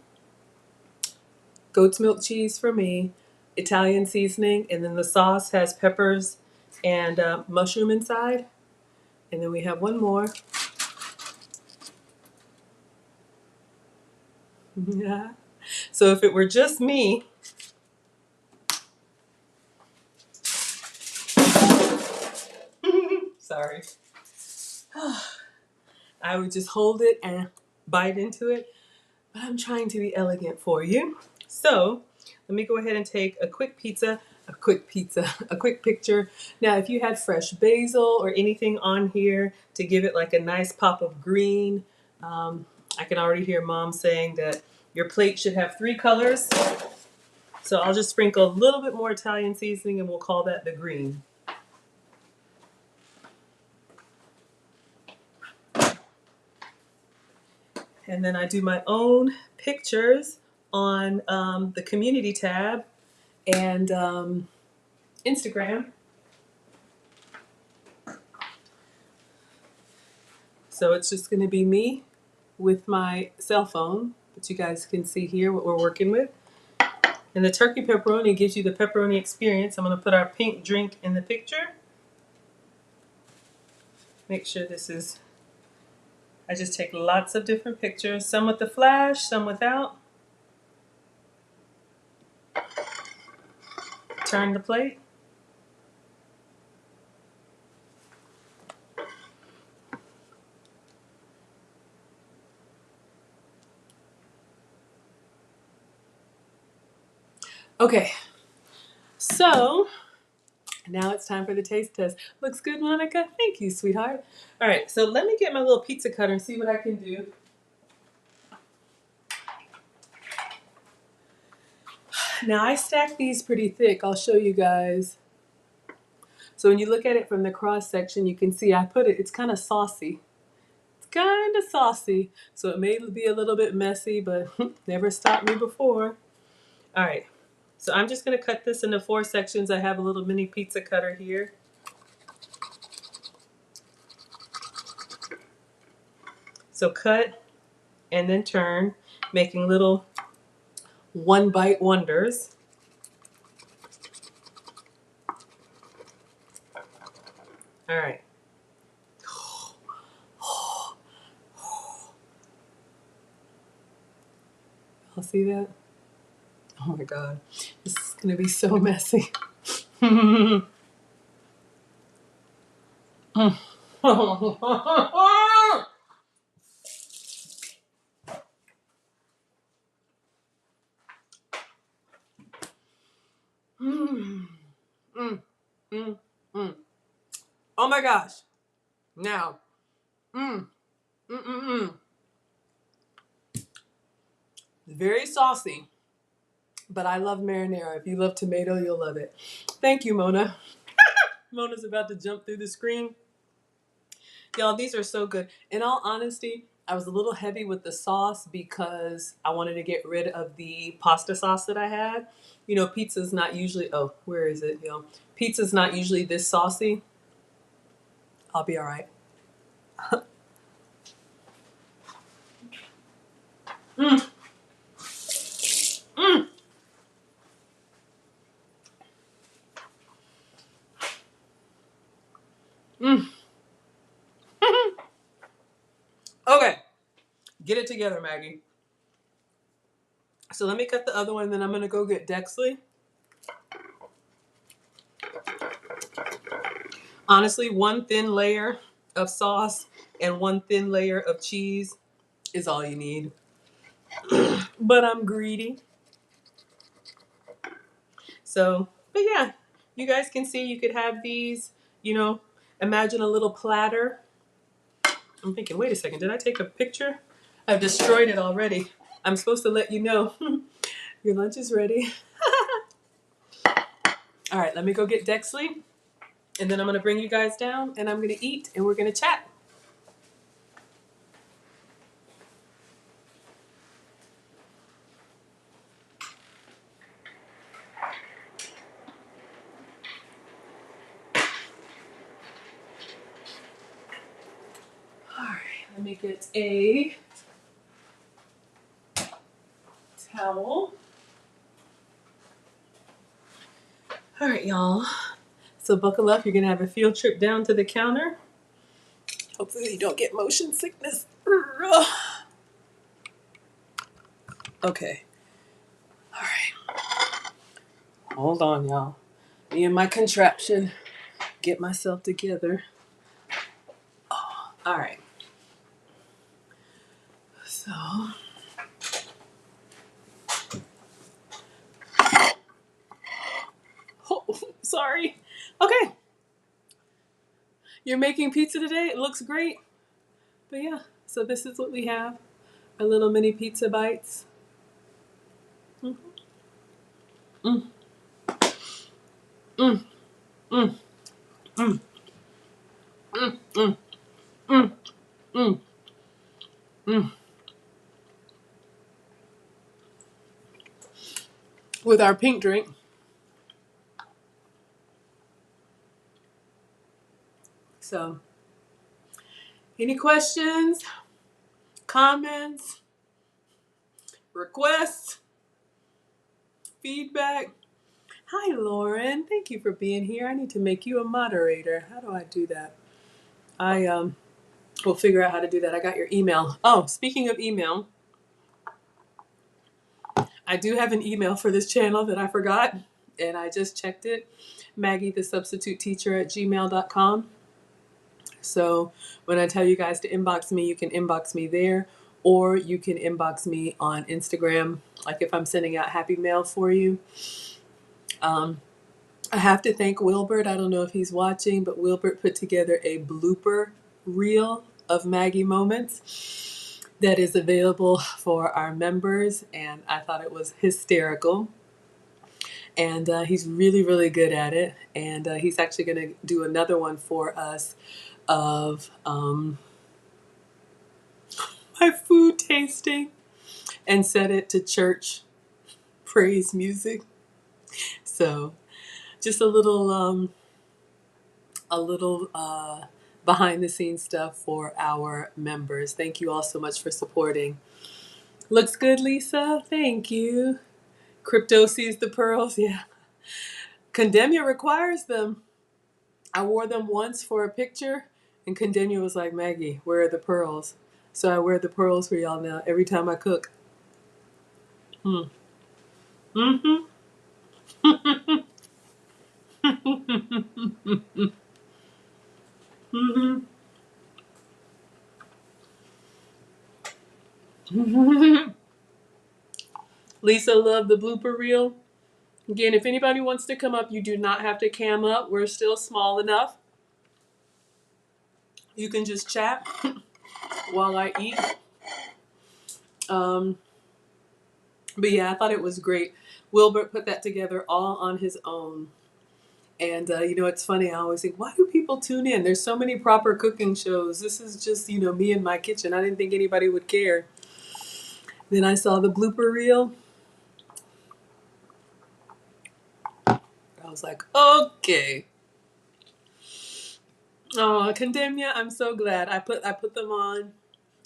goat's milk cheese for me, Italian seasoning, and then the sauce has peppers and mushroom inside. And then we have one more. Yeah. So if it were just me, sorry, I would just hold it and bite into it. But I'm trying to be elegant for you. So let me go ahead and take a quick a quick picture. Now, if you had fresh basil or anything on here to give it like a nice pop of green, I can already hear Mom saying that your plate should have 3 colors. So I'll just sprinkle a little bit more Italian seasoning and we'll call that the green. And then I do my own pictures on the community tab and Instagram. So it's just going to be me with my cell phone, but you guys can see here what we're working with. And the turkey pepperoni gives you the pepperoni experience. I'm going to put our pink drink in the picture. Make sure this is, I just take lots of different pictures, some with the flash, some without. Turn the plate. Okay, so now it's time for the taste test. Looks good, Monica? Thank you, sweetheart. All right, so let me get my little pizza cutter and see what I can do. Now I stack these pretty thick. I'll show you guys. So when you look at it from the cross section, you can see I put it, it's kind of saucy. It's kind of saucy. So it may be a little bit messy, but never stopped me before. All right, so I'm just gonna cut this into 4 sections. I have a little mini pizza cutter here. So cut and then turn, making little 1-bite wonders. All right. I'll see that. Oh my God, this is gonna be so messy. mm. Mm, mm, mm, mm. Oh my gosh. Now, mm, mm, mm, mm. Very saucy, but I love marinara. If you love tomato, you'll love it. Thank you, Mona. Mona's about to jump through the screen. Y'all, these are so good. In all honesty, I was a little heavy with the sauce because I wanted to get rid of the pasta sauce that I had. You know, pizza's not usually, oh, where is it, y'all? Pizza's not usually this saucy. I'll be all right. mm, mm, mm. Okay, get it together, Maggie. So let me cut the other one, then I'm going to go get Dexley. Honestly, 1 thin layer of sauce and 1 thin layer of cheese is all you need. But I'm greedy. So, but yeah, you guys can see you could have these, you know, imagine a little platter. I'm thinking, wait a second, did I take a picture? I've destroyed it already. I'm supposed to let you know. Your lunch is ready. All right, let me go get Dexley. And then I'm going to bring you guys down and I'm going to eat and we're going to chat. All right, Let me get a towel. All right, y'all. So buckle up. You're going to have a field trip down to the counter. Hopefully you don't get motion sickness. Okay. All right. Hold on, y'all. Me and my contraption. Get myself together. All right. So, oh, sorry. Okay. You're making pizza today. It looks great. But yeah, so this is what we have. Our little mini pizza bites. Mm, mm, mm, mm, mm, mm, mm, mm, mm, mm. With our pink drink. So, any questions, comments, requests, feedback? Hi, Lauren. Thank you for being here. I need to make you a moderator. How do I do that? I will figure out how to do that. I got your email. Oh, speaking of email, I do have an email for this channel that I forgot, and I just checked it. Maggie, the substitute teacher at gmail.com. So when I tell you guys to inbox me, you can inbox me there, or you can inbox me on Instagram, like if I'm sending out happy mail for you. I have to thank Wilbert. I don't know if he's watching, but Wilbert put together a blooper reel of Maggie moments that is available for our members, and I thought it was hysterical. And he's really, really good at it. And he's actually going to do another one for us of my food tasting and set it to church praise music. So just a little behind the scenes stuff for our members. Thank you all so much for supporting. Looks good, Lisa. Thank you. Crypto sees the pearls. Yeah. Condemnia requires them. I wore them once for a picture, and Condemnia was like, Maggie, where are the pearls? So I wear the pearls for y'all now every time I cook. Mm. Mm-hmm. Mm-hmm. Lisa loved the blooper reel. Again, if anybody wants to come up, you do not have to cam up. We're still small enough. You can just chat while I eat. Um, but yeah, I thought it was great. Wilbert put that together all on his own. And, it's funny. I always think, why do people tune in? There's so many proper cooking shows. This is just, me in my kitchen. I didn't think anybody would care. Then I saw the blooper reel. I was like, okay. Oh, Condemnia, I'm so glad. I put them on.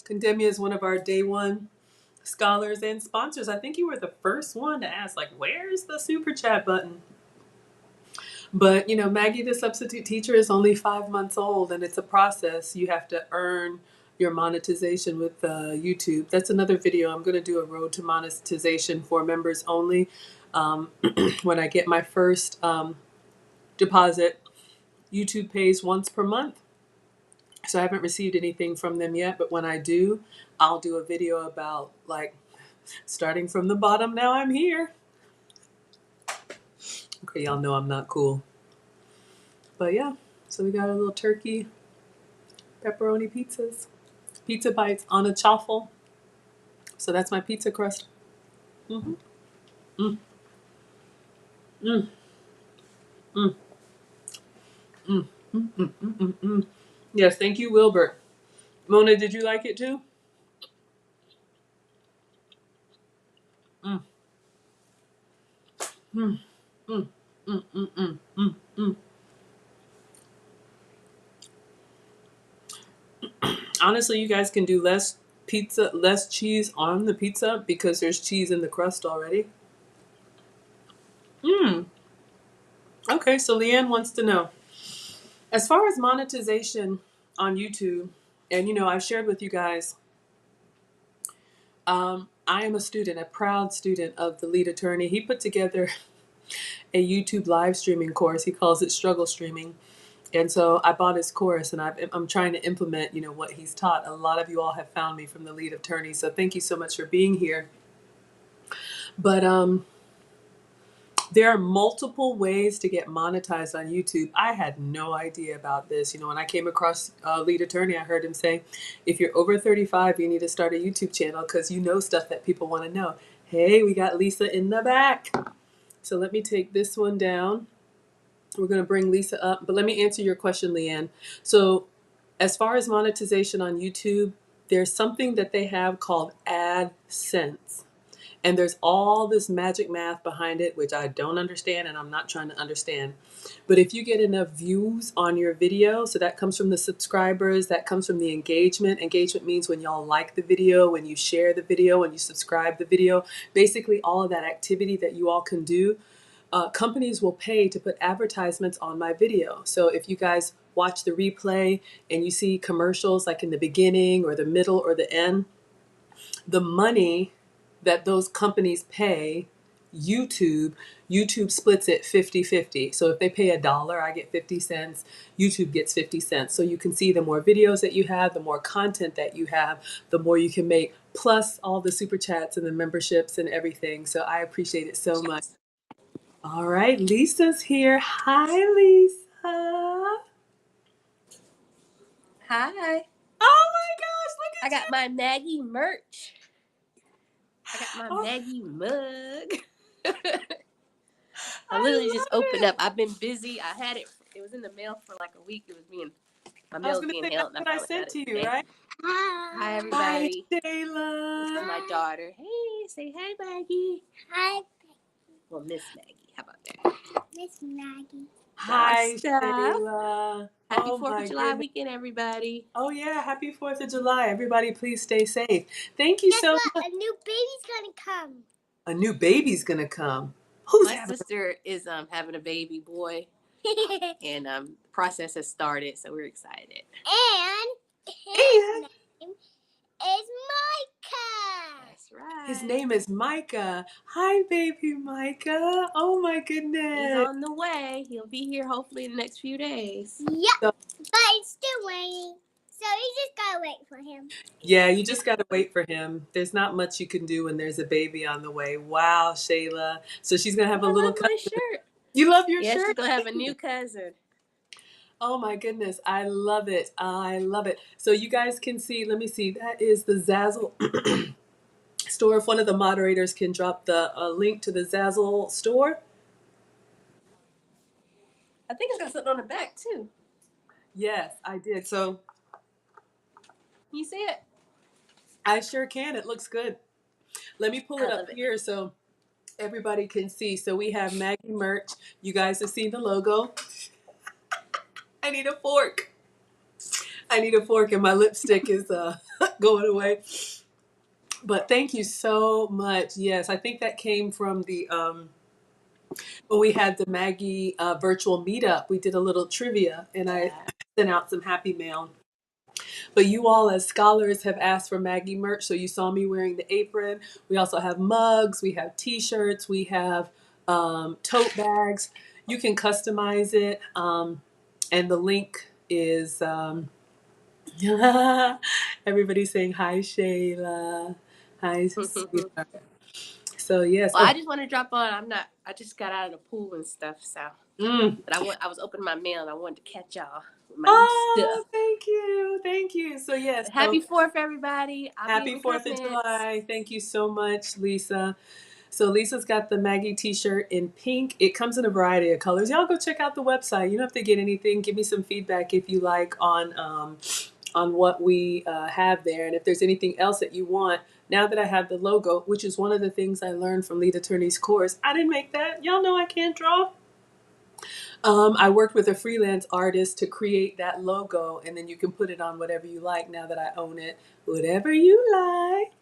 Condemnia is one of our day one scholars and sponsors. I think you were the first one to ask, like, where's the super chat button? But, Maggie, the substitute teacher, is only 5 months old, and it's a process. You have to earn your monetization with YouTube. That's another video. I'm going to do a road to monetization for members only. When I get my first deposit, YouTube pays once per month. So I haven't received anything from them yet, but when I do, I'll do a video about, like, starting from the bottom, now I'm here. Okay, y'all know I'm not cool. But yeah, so we got a little turkey pepperoni pizza bites on a chaffle. So that's my pizza crust. Mm-hmm. Mm, mm, mm, mm, mm, mm, mm, mm, mm. Yes, thank you, Wilbert. Mona, did you like it too? Mm, mm, mm, mm, mm, mm, mm, mm. Honestly, you guys can do less pizza, less cheese on the pizza because there's cheese in the crust already. Okay, so Leanne wants to know, as far as monetization on YouTube, and I've shared with you guys, I am a student, a proud student of the lead attorney. He put together a YouTube live streaming course. He calls it struggle streaming. And so I bought his course, and I'm trying to implement, what he's taught. A lot of you all have found me from the lead attorney, so thank you so much for being here. But there are multiple ways to get monetized on YouTube. I had no idea about this. When I came across lead attorney, I heard him say, if you're over 35, you need to start a YouTube channel because you know stuff that people want to know. Hey, we got Lisa in the back. So let me take this one down. We're going to bring Lisa up, but let me answer your question, Leanne. So as far as monetization on YouTube, there's something that they have called AdSense. And there's all this magic math behind it, which I don't understand and I'm not trying to understand. But if you get enough views on your video, so that comes from the subscribers, that comes from the engagement. Engagement means when y'all like the video, when you share the video, when you subscribe the video, basically all of that activity that you all can do. Companies will pay to put advertisements on my video. So if you guys watch the replay and you see commercials like in the beginning or the middle or the end, the money that those companies pay YouTube splits it 50-50. So if they pay $1, I get 50 cents, YouTube gets 50 cents. So you can see the more videos that you have, the more content that you have, the more you can make, plus all the super chats and the memberships and everything. So I appreciate it so much. All right, Lisa's here. Hi, Lisa.
Hi.
Oh my gosh, look
I
at
got my Maggie merch. I got my
Oh.
Maggie mug. I
I
literally just
love
opened
it.
up. I've been busy. I had it. It was in the mail for like a week. It was my
I was
mail was
gonna
being
say
held,
that's
and I
what I
finally got
sent
it
to you,
today.
right?
Hi,
Hi,
everybody. This
Shayla.
is my daughter. Hey, say hi, Maggie.
Hi.
Well, Miss Maggie. How about that?
Miss Maggie.
Hi,
Stuff.
Shayla.
Happy
Oh
4th
my
of July
goodness.
weekend, everybody.
Oh yeah, happy 4th of July. Everybody please stay safe. Thank you
Guess
so
what?
much.
A new baby's gonna come.
A new baby's gonna come. Who's
My
having
sister is having a baby boy, and the process has started, so we're excited.
And his
and
name is Micah.
That's right.
his name is Micah. Hi, baby Micah. Oh my goodness.
He's on the way. He'll be here hopefully in the next few days.
Yep.
So-
But it's still raining. So you just gotta wait for him.
Yeah, you just gotta wait for him. There's not much you can do when there's a baby on the way. Wow, Shayla. So she's gonna have a
I
little
love my
cousin.
shirt.
You love your
Yeah, she's
shirt?
gonna have a new cousin.
Oh my goodness, I love it. I love it. So you guys can see, let me see, that is the Zazzle store. If one of the moderators can drop the link to the Zazzle store.
I think it's got something on the back too.
Yes, I did. So
Can you see it?
I sure can. It looks good. Let me pull it up here so everybody can see. So we have Maggie merch. You guys have seen the logo. I need a fork. I need a fork and my lipstick is going away. But thank you so much. Yes, I think that came from the when we had the Maggie virtual meetup. We did a little trivia and I sent out some happy mail. But you all as scholars have asked for Maggie merch. So you saw me wearing the apron. We also have mugs. We have t-shirts. We have tote bags. You can customize it. And the link is everybody's saying hi, Shayla. Hi, sweetheart. So yes.
Well, I just want to drop on. I just got out of the pool and stuff, so. But I was opening my mail and I wanted to catch y'all with my new stuff.
Thank you. So yes.
Happy 4th, everybody.
Happy 4th of July. Thank you so much, Lisa. So Lisa's got the Maggie t-shirt in pink. It comes in a variety of colors. Y'all go check out the website. You don't have to get anything. Give me some feedback if you like on what we have there. And if there's anything else that you want, now that I have the logo, which is one of the things I learned from Lead Attorney's course. I didn't make that. Y'all know I can't draw. I worked with a freelance artist to create that logo, and then you can put it on whatever you like now that I own it. Whatever you like.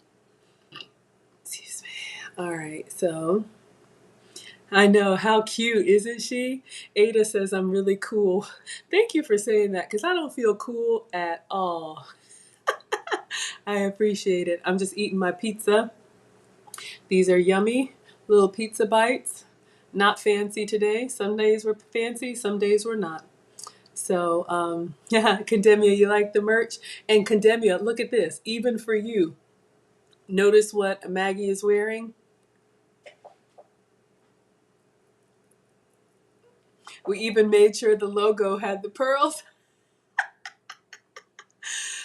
Excuse me. All right, so I know, how cute, isn't she? Ada says I'm really cool. Thank you for saying that, because I don't feel cool at all. I appreciate it. I'm just eating my pizza. These are yummy little pizza bites. Not fancy today. Some days were fancy, some days were not. So, yeah, Condemnia, you like the merch? And Condemnia, look at this, even for you. Notice what Maggie is wearing? We even made sure the logo had the pearls.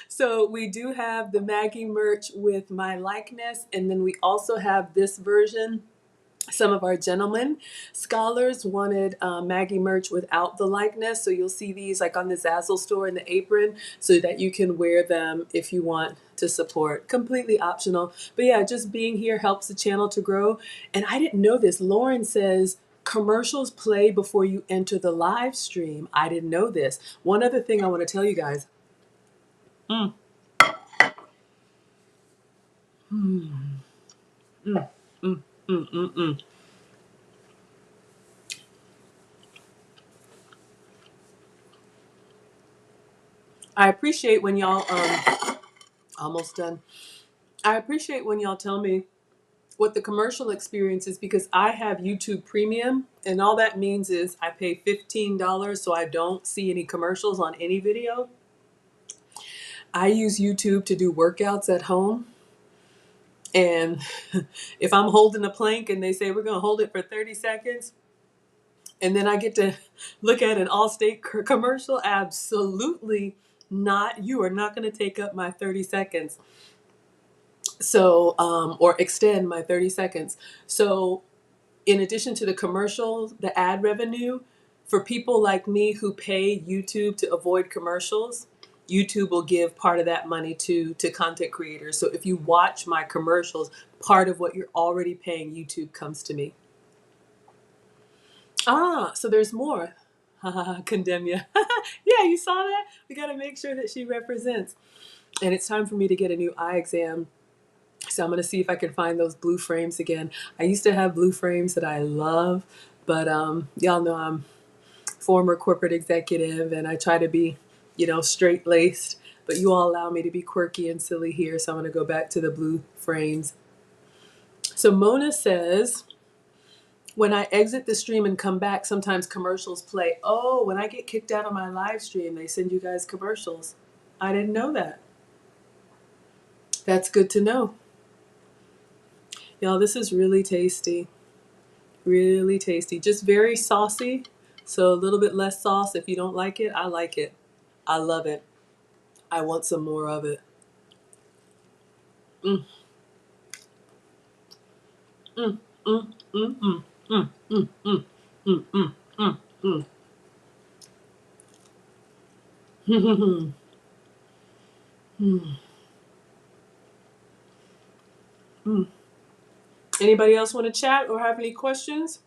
So we do have the Maggie merch with my likeness, and then we also have this version. Some of our gentlemen scholars wanted Maggie merch without the likeness, so you'll see these like on the Zazzle store in the apron, so that you can wear them if you want to support. Completely optional, but yeah, just being here helps the channel to grow. And I didn't know this. Lauren says commercials play before you enter the live stream. I didn't know this. One other thing I want to tell you guys. Mm. Mm. Mm. Mm. Mm. Mm. Mm. I appreciate when y'all almost done. I appreciate when y'all tell me what the commercial experience is, because I have YouTube Premium, and all that means is I pay $15 so I don't see any commercials on any video. I use YouTube to do workouts at home, and if I'm holding a plank and they say we're going to hold it for 30 seconds, and then I get to look at an Allstate commercial, absolutely not. You are not going to take up my 30 seconds. So, or extend my 30 seconds. So, in addition to the commercials, the ad revenue, for people like me who pay YouTube to avoid commercials, YouTube will give part of that money to content creators. So if you watch my commercials, part of what you're already paying YouTube comes to me. Ah, so there's more. Condemn ya. Yeah, you saw that? We got to make sure that she represents. And it's time for me to get a new eye exam. So I'm going to see if I can find those blue frames again. I used to have blue frames that I love, but y'all know I'm former corporate executive and I try to be, straight laced, but you all allow me to be quirky and silly here. So I'm going to go back to the blue frames. So Mona says, when I exit the stream and come back, sometimes commercials play. Oh, when I get kicked out of my live stream, they send you guys commercials. I didn't know that. That's good to know. Y'all, this is really tasty. Really tasty. Just very saucy. So a little bit less sauce. If you don't like it, I like it. I love it. I want some more of it. Mm, mm, mm, mm, mm, mm, mm, mm, mm, mm, mm, mm. Mm. Mm. Anybody else want to chat or have any questions?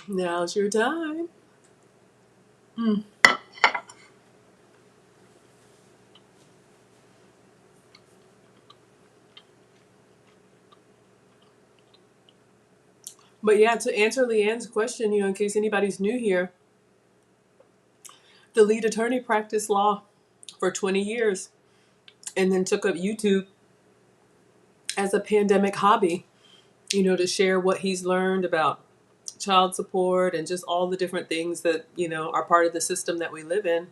Now's your time. Mm. But yeah, to answer Leanne's question, in case anybody's new here, the lead attorney practiced law for 20 years and then took up YouTube as a pandemic hobby, to share what he's learned about child support and just all the different things that, are part of the system that we live in.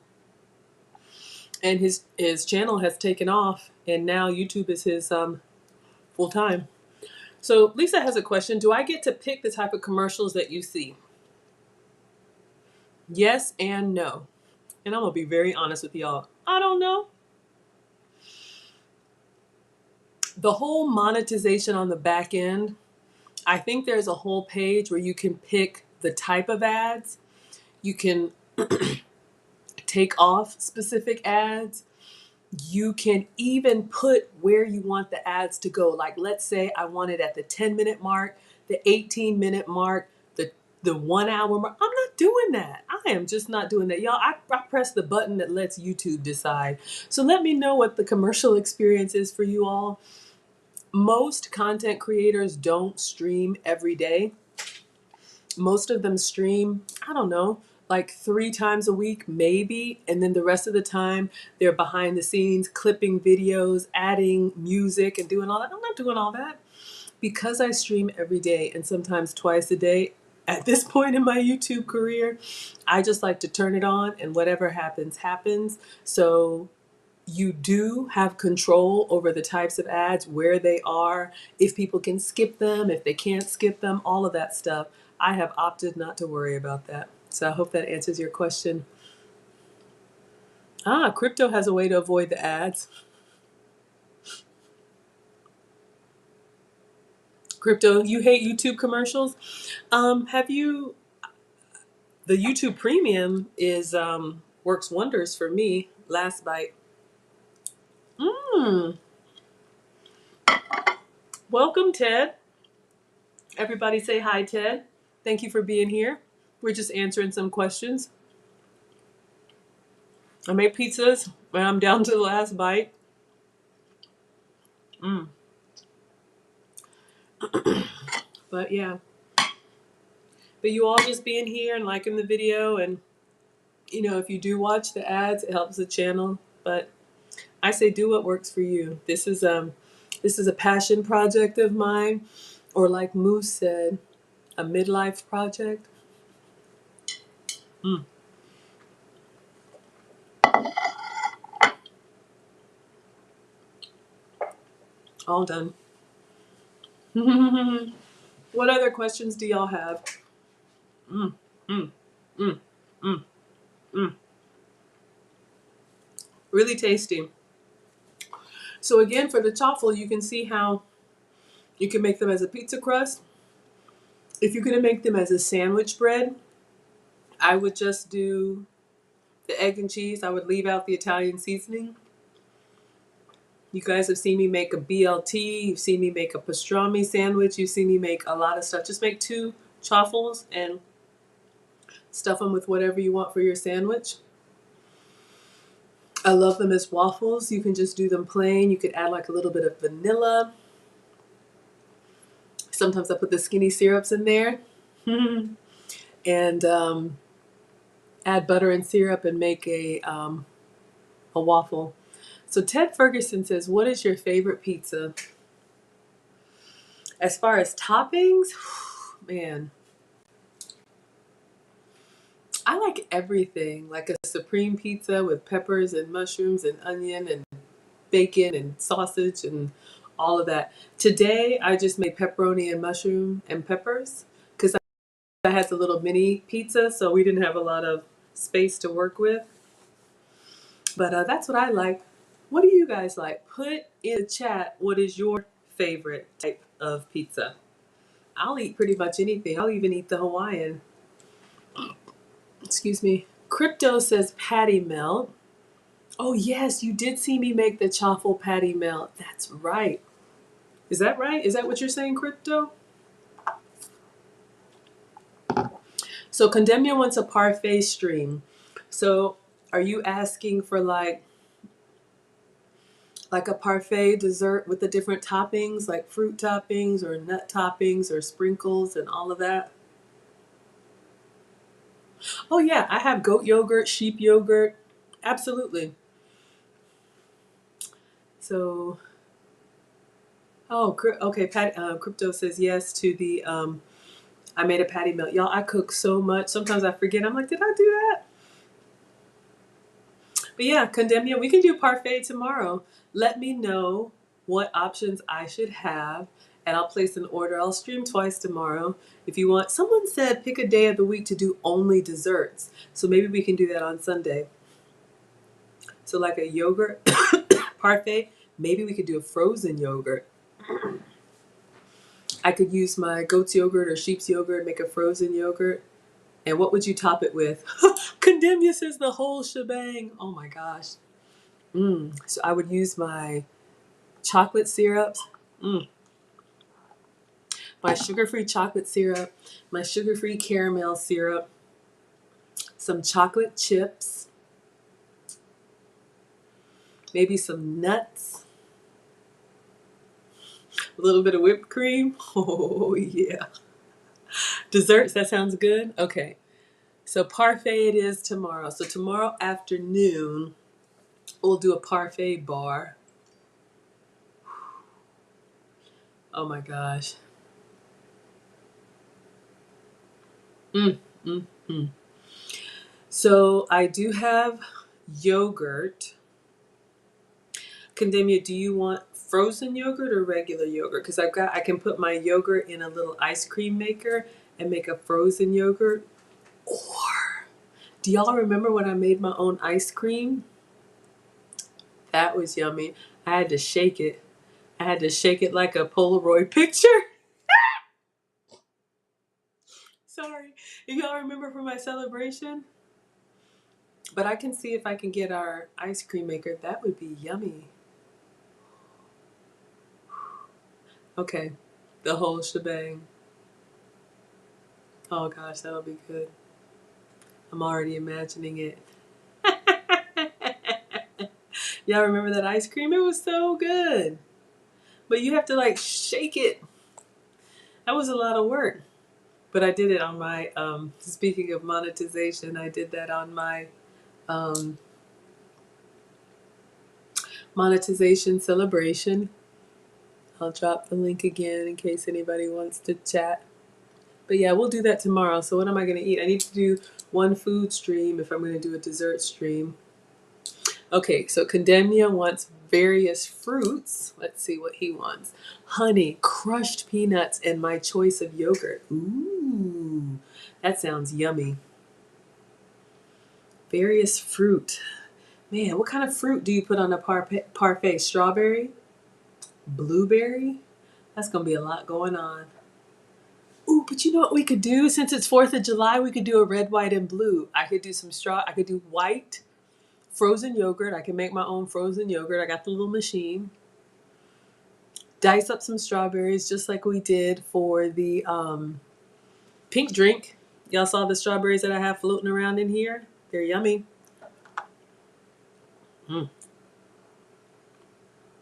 And his channel has taken off, and now YouTube is his full time. So Lisa has a question. Do I get to pick the type of commercials that you see? Yes and no. And I'm going to be very honest with y'all. I don't know. The whole monetization on the back end, I think there's a whole page where you can pick the type of ads. You can take off specific ads. You can even put where you want the ads to go. Like, let's say I want it at the 10-minute mark, the 18-minute mark, the the 1 hour mark. I'm not doing that. I am just not doing that. Y'all, I press the button that lets YouTube decide. So let me know what the commercial experience is for you all. Most content creators don't stream every day. Most of them stream, I don't know, like 3 times a week, maybe. And then the rest of the time, they're behind the scenes, clipping videos, adding music, and doing all that. I'm not doing all that. Because I stream every day and sometimes twice a day, at this point in my YouTube career, I just like to turn it on and whatever happens, happens. So you do have control over the types of ads, where they are, if people can skip them, if they can't skip them, all of that stuff. I have opted not to worry about that. So I hope that answers your question. Crypto has a way to avoid the ads. Crypto, you hate YouTube commercials? Have you The YouTube Premium is works wonders for me. Last bite. Welcome, Ted. Everybody say hi, Ted. Thank you for being here. We're just answering some questions. I made pizzas and I'm down to the last bite. But yeah. But you all just being here and liking the video, and if you do watch the ads, it helps the channel. But I say do what works for you. This is a passion project of mine, or like Moose said, a midlife project. All done. What other questions do y'all have? Mm, mm, mm, mm, mm. Really tasty. So again, for the chaffle, you can see how you can make them as a pizza crust. If you're going to make them as a sandwich bread, I would just do the egg and cheese. I would leave out the Italian seasoning. You guys have seen me make a BLT. You've seen me make a pastrami sandwich. You've seen me make a lot of stuff. Just make 2 chaffles and stuff them with whatever you want for your sandwich. I love them as waffles. You can just do them plain. You could add like a little bit of vanilla. Sometimes I put the skinny syrups in there. And add butter and syrup and make a waffle. So Ted Ferguson says, what is your favorite pizza? As far as toppings, man, I like everything. Like a supreme pizza with peppers and mushrooms and onion and bacon and sausage and all of that. Today, I just made pepperoni and mushroom and peppers because I had the little mini pizza, so we didn't have a lot of space to work with. But that's what I like. What do you guys like? Put in the chat what is your favorite type of pizza. I'll eat pretty much anything. I'll even eat the Hawaiian. Excuse me. Crypto says patty melt. Oh yes, you did see me make the chaffle patty melt. That's right. Is that right? Is that what you're saying, Crypto? So Condemnia wants a parfait stream. So are you asking for like a parfait dessert with the different toppings, like fruit toppings or nut toppings or sprinkles and all of that? Oh yeah, I have goat yogurt, sheep yogurt. Absolutely. So, okay, Crypto says yes to the, I made a patty melt. Y'all, I cook so much. Sometimes I forget. I'm like, did I do that? But yeah, Condemnia, we can do parfait tomorrow. Let me know what options I should have, and I'll place an order. I'll stream twice tomorrow if you want. Someone said pick a day of the week to do only desserts. So maybe we can do that on Sunday. So like a yogurt parfait, maybe we could do a frozen yogurt. I could use my goat's yogurt or sheep's yogurt, make a frozen yogurt. And what would you top it with? Condemnia says the whole shebang. Oh my gosh. So I would use my chocolate syrups. my sugar-free chocolate syrup, my sugar-free caramel syrup, some chocolate chips, maybe some nuts, a little bit of whipped cream. Oh, yeah. Desserts, that sounds good? Okay. So parfait it is tomorrow. So tomorrow afternoon, we'll do a parfait bar. Oh my gosh. Mm, mm, mm. So I do have yogurt. Condemnia, do you want frozen yogurt or regular yogurt? Because I can put my yogurt in a little ice cream maker and make a frozen yogurt. Or do y'all remember when I made my own ice cream? That was yummy. I had to shake it. I had to shake it like a Polaroid picture. Sorry. If y'all remember from my celebration. But I can see if I can get our ice cream maker. That would be yummy. Okay. The whole shebang. Oh gosh, that'll be good. I'm already imagining it. Y'all remember that ice cream? It was so good. But you have to like shake it. That was a lot of work. But I did it on my, speaking of monetization, I did that on my monetization celebration. I'll drop the link again in case anybody wants to chat. But yeah, we'll do that tomorrow. So what am I going to eat? I need to do one food stream if I'm going to do a dessert stream. Okay, so Condemnia wants various fruits. Let's see what he wants. Honey, crushed peanuts, and my choice of yogurt. Ooh, that sounds yummy. Various fruit. Man, what kind of fruit do you put on a parfait? Strawberry? Blueberry? That's going to be a lot going on. Ooh, but you know what we could do? Since it's 4th of July, we could do a red, white, and blue. I could do I could do white frozen yogurt. I can make my own frozen yogurt. I got the little machine. Dice up some strawberries just like we did for the pink drink. Y'all saw the strawberries that I have floating around in here? They're yummy. Mm.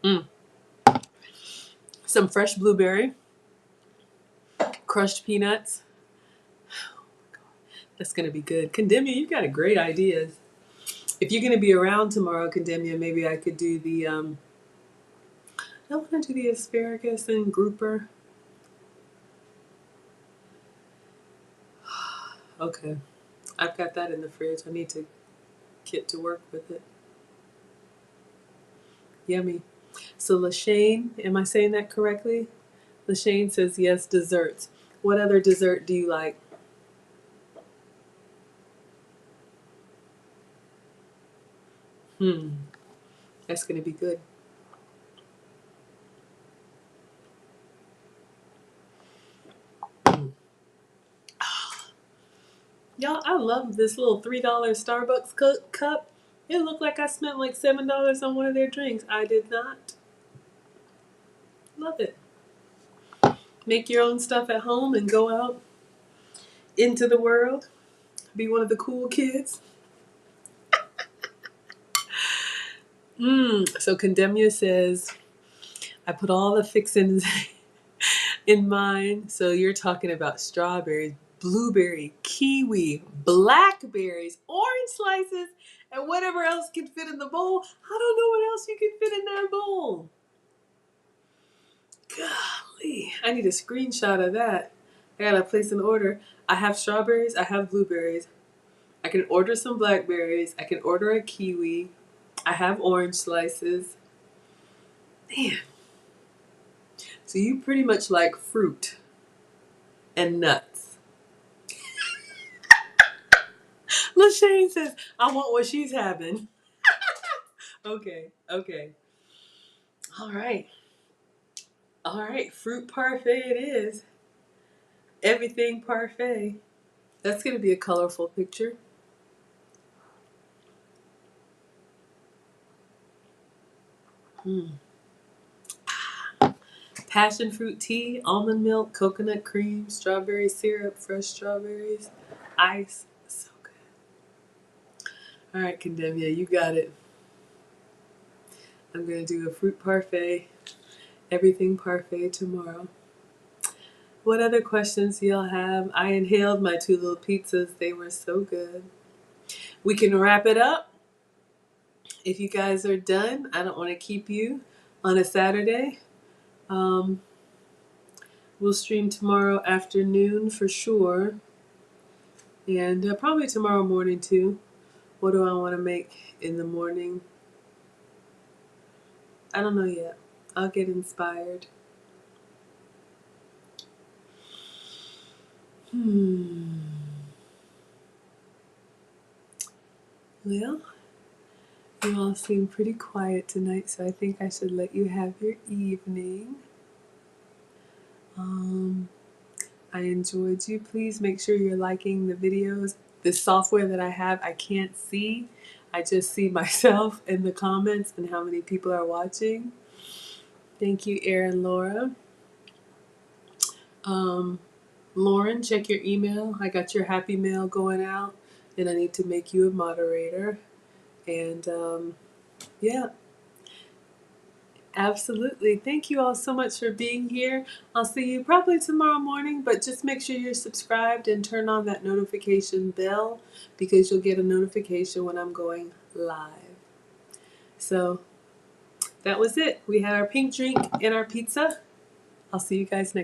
Mm. Some fresh blueberry, crushed peanuts. That's going to be good. Condemnia, you've got great ideas. If you're going to be around tomorrow, Condemnia, maybe I could do the, I want to do the asparagus and grouper. Okay. I've got that in the fridge. I need to get to work with it. Yummy. So Lashane, am I saying that correctly? Lashane says yes, desserts. What other dessert do you like? That's going to be good. Y'all, I love this little $3 Starbucks cup. It looked like I spent like $7 on one of their drinks. I did not. Love it. Make your own stuff at home and go out into the world. Be one of the cool kids. So Condemnia says, I put all the fixins in mine. So you're talking about strawberries, blueberry, kiwi, blackberries, orange slices, and whatever else can fit in the bowl. I don't know what else you can fit in that bowl. Golly, I need a screenshot of that. I gotta place an order. I have strawberries, I have blueberries. I can order some blackberries. I can order a kiwi. I have orange slices. Man. So you pretty much like fruit and nuts. Lashane says, I want what she's having. Okay. All right. Fruit parfait it is. Everything parfait. That's going to be a colorful picture. Passion fruit tea, almond milk, coconut cream, strawberry syrup, fresh strawberries, ice. So good. All right, Condemnia, you got it. I'm going to do a fruit parfait, everything parfait tomorrow. What other questions do y'all have? I inhaled my 2 little pizzas. They were so good. We can wrap it up. If you guys are done, I don't want to keep you on a Saturday. We'll stream tomorrow afternoon for sure. And probably tomorrow morning too. What do I want to make in the morning? I don't know yet. I'll get inspired. Well, you all seem pretty quiet tonight, so I think I should let you have your evening. I enjoyed you. Please make sure you're liking the videos. The software that I have, I can't see. I just see myself in the comments and how many people are watching. Thank you, Erin Laura. Lauren, check your email. I got your happy mail going out, and I need to make you a moderator. And yeah, absolutely. Thank you all so much for being here. I'll see you probably tomorrow morning, but just make sure you're subscribed and turn on that notification bell because you'll get a notification when I'm going live. So that was it. We had our pink drink and our pizza. I'll see you guys next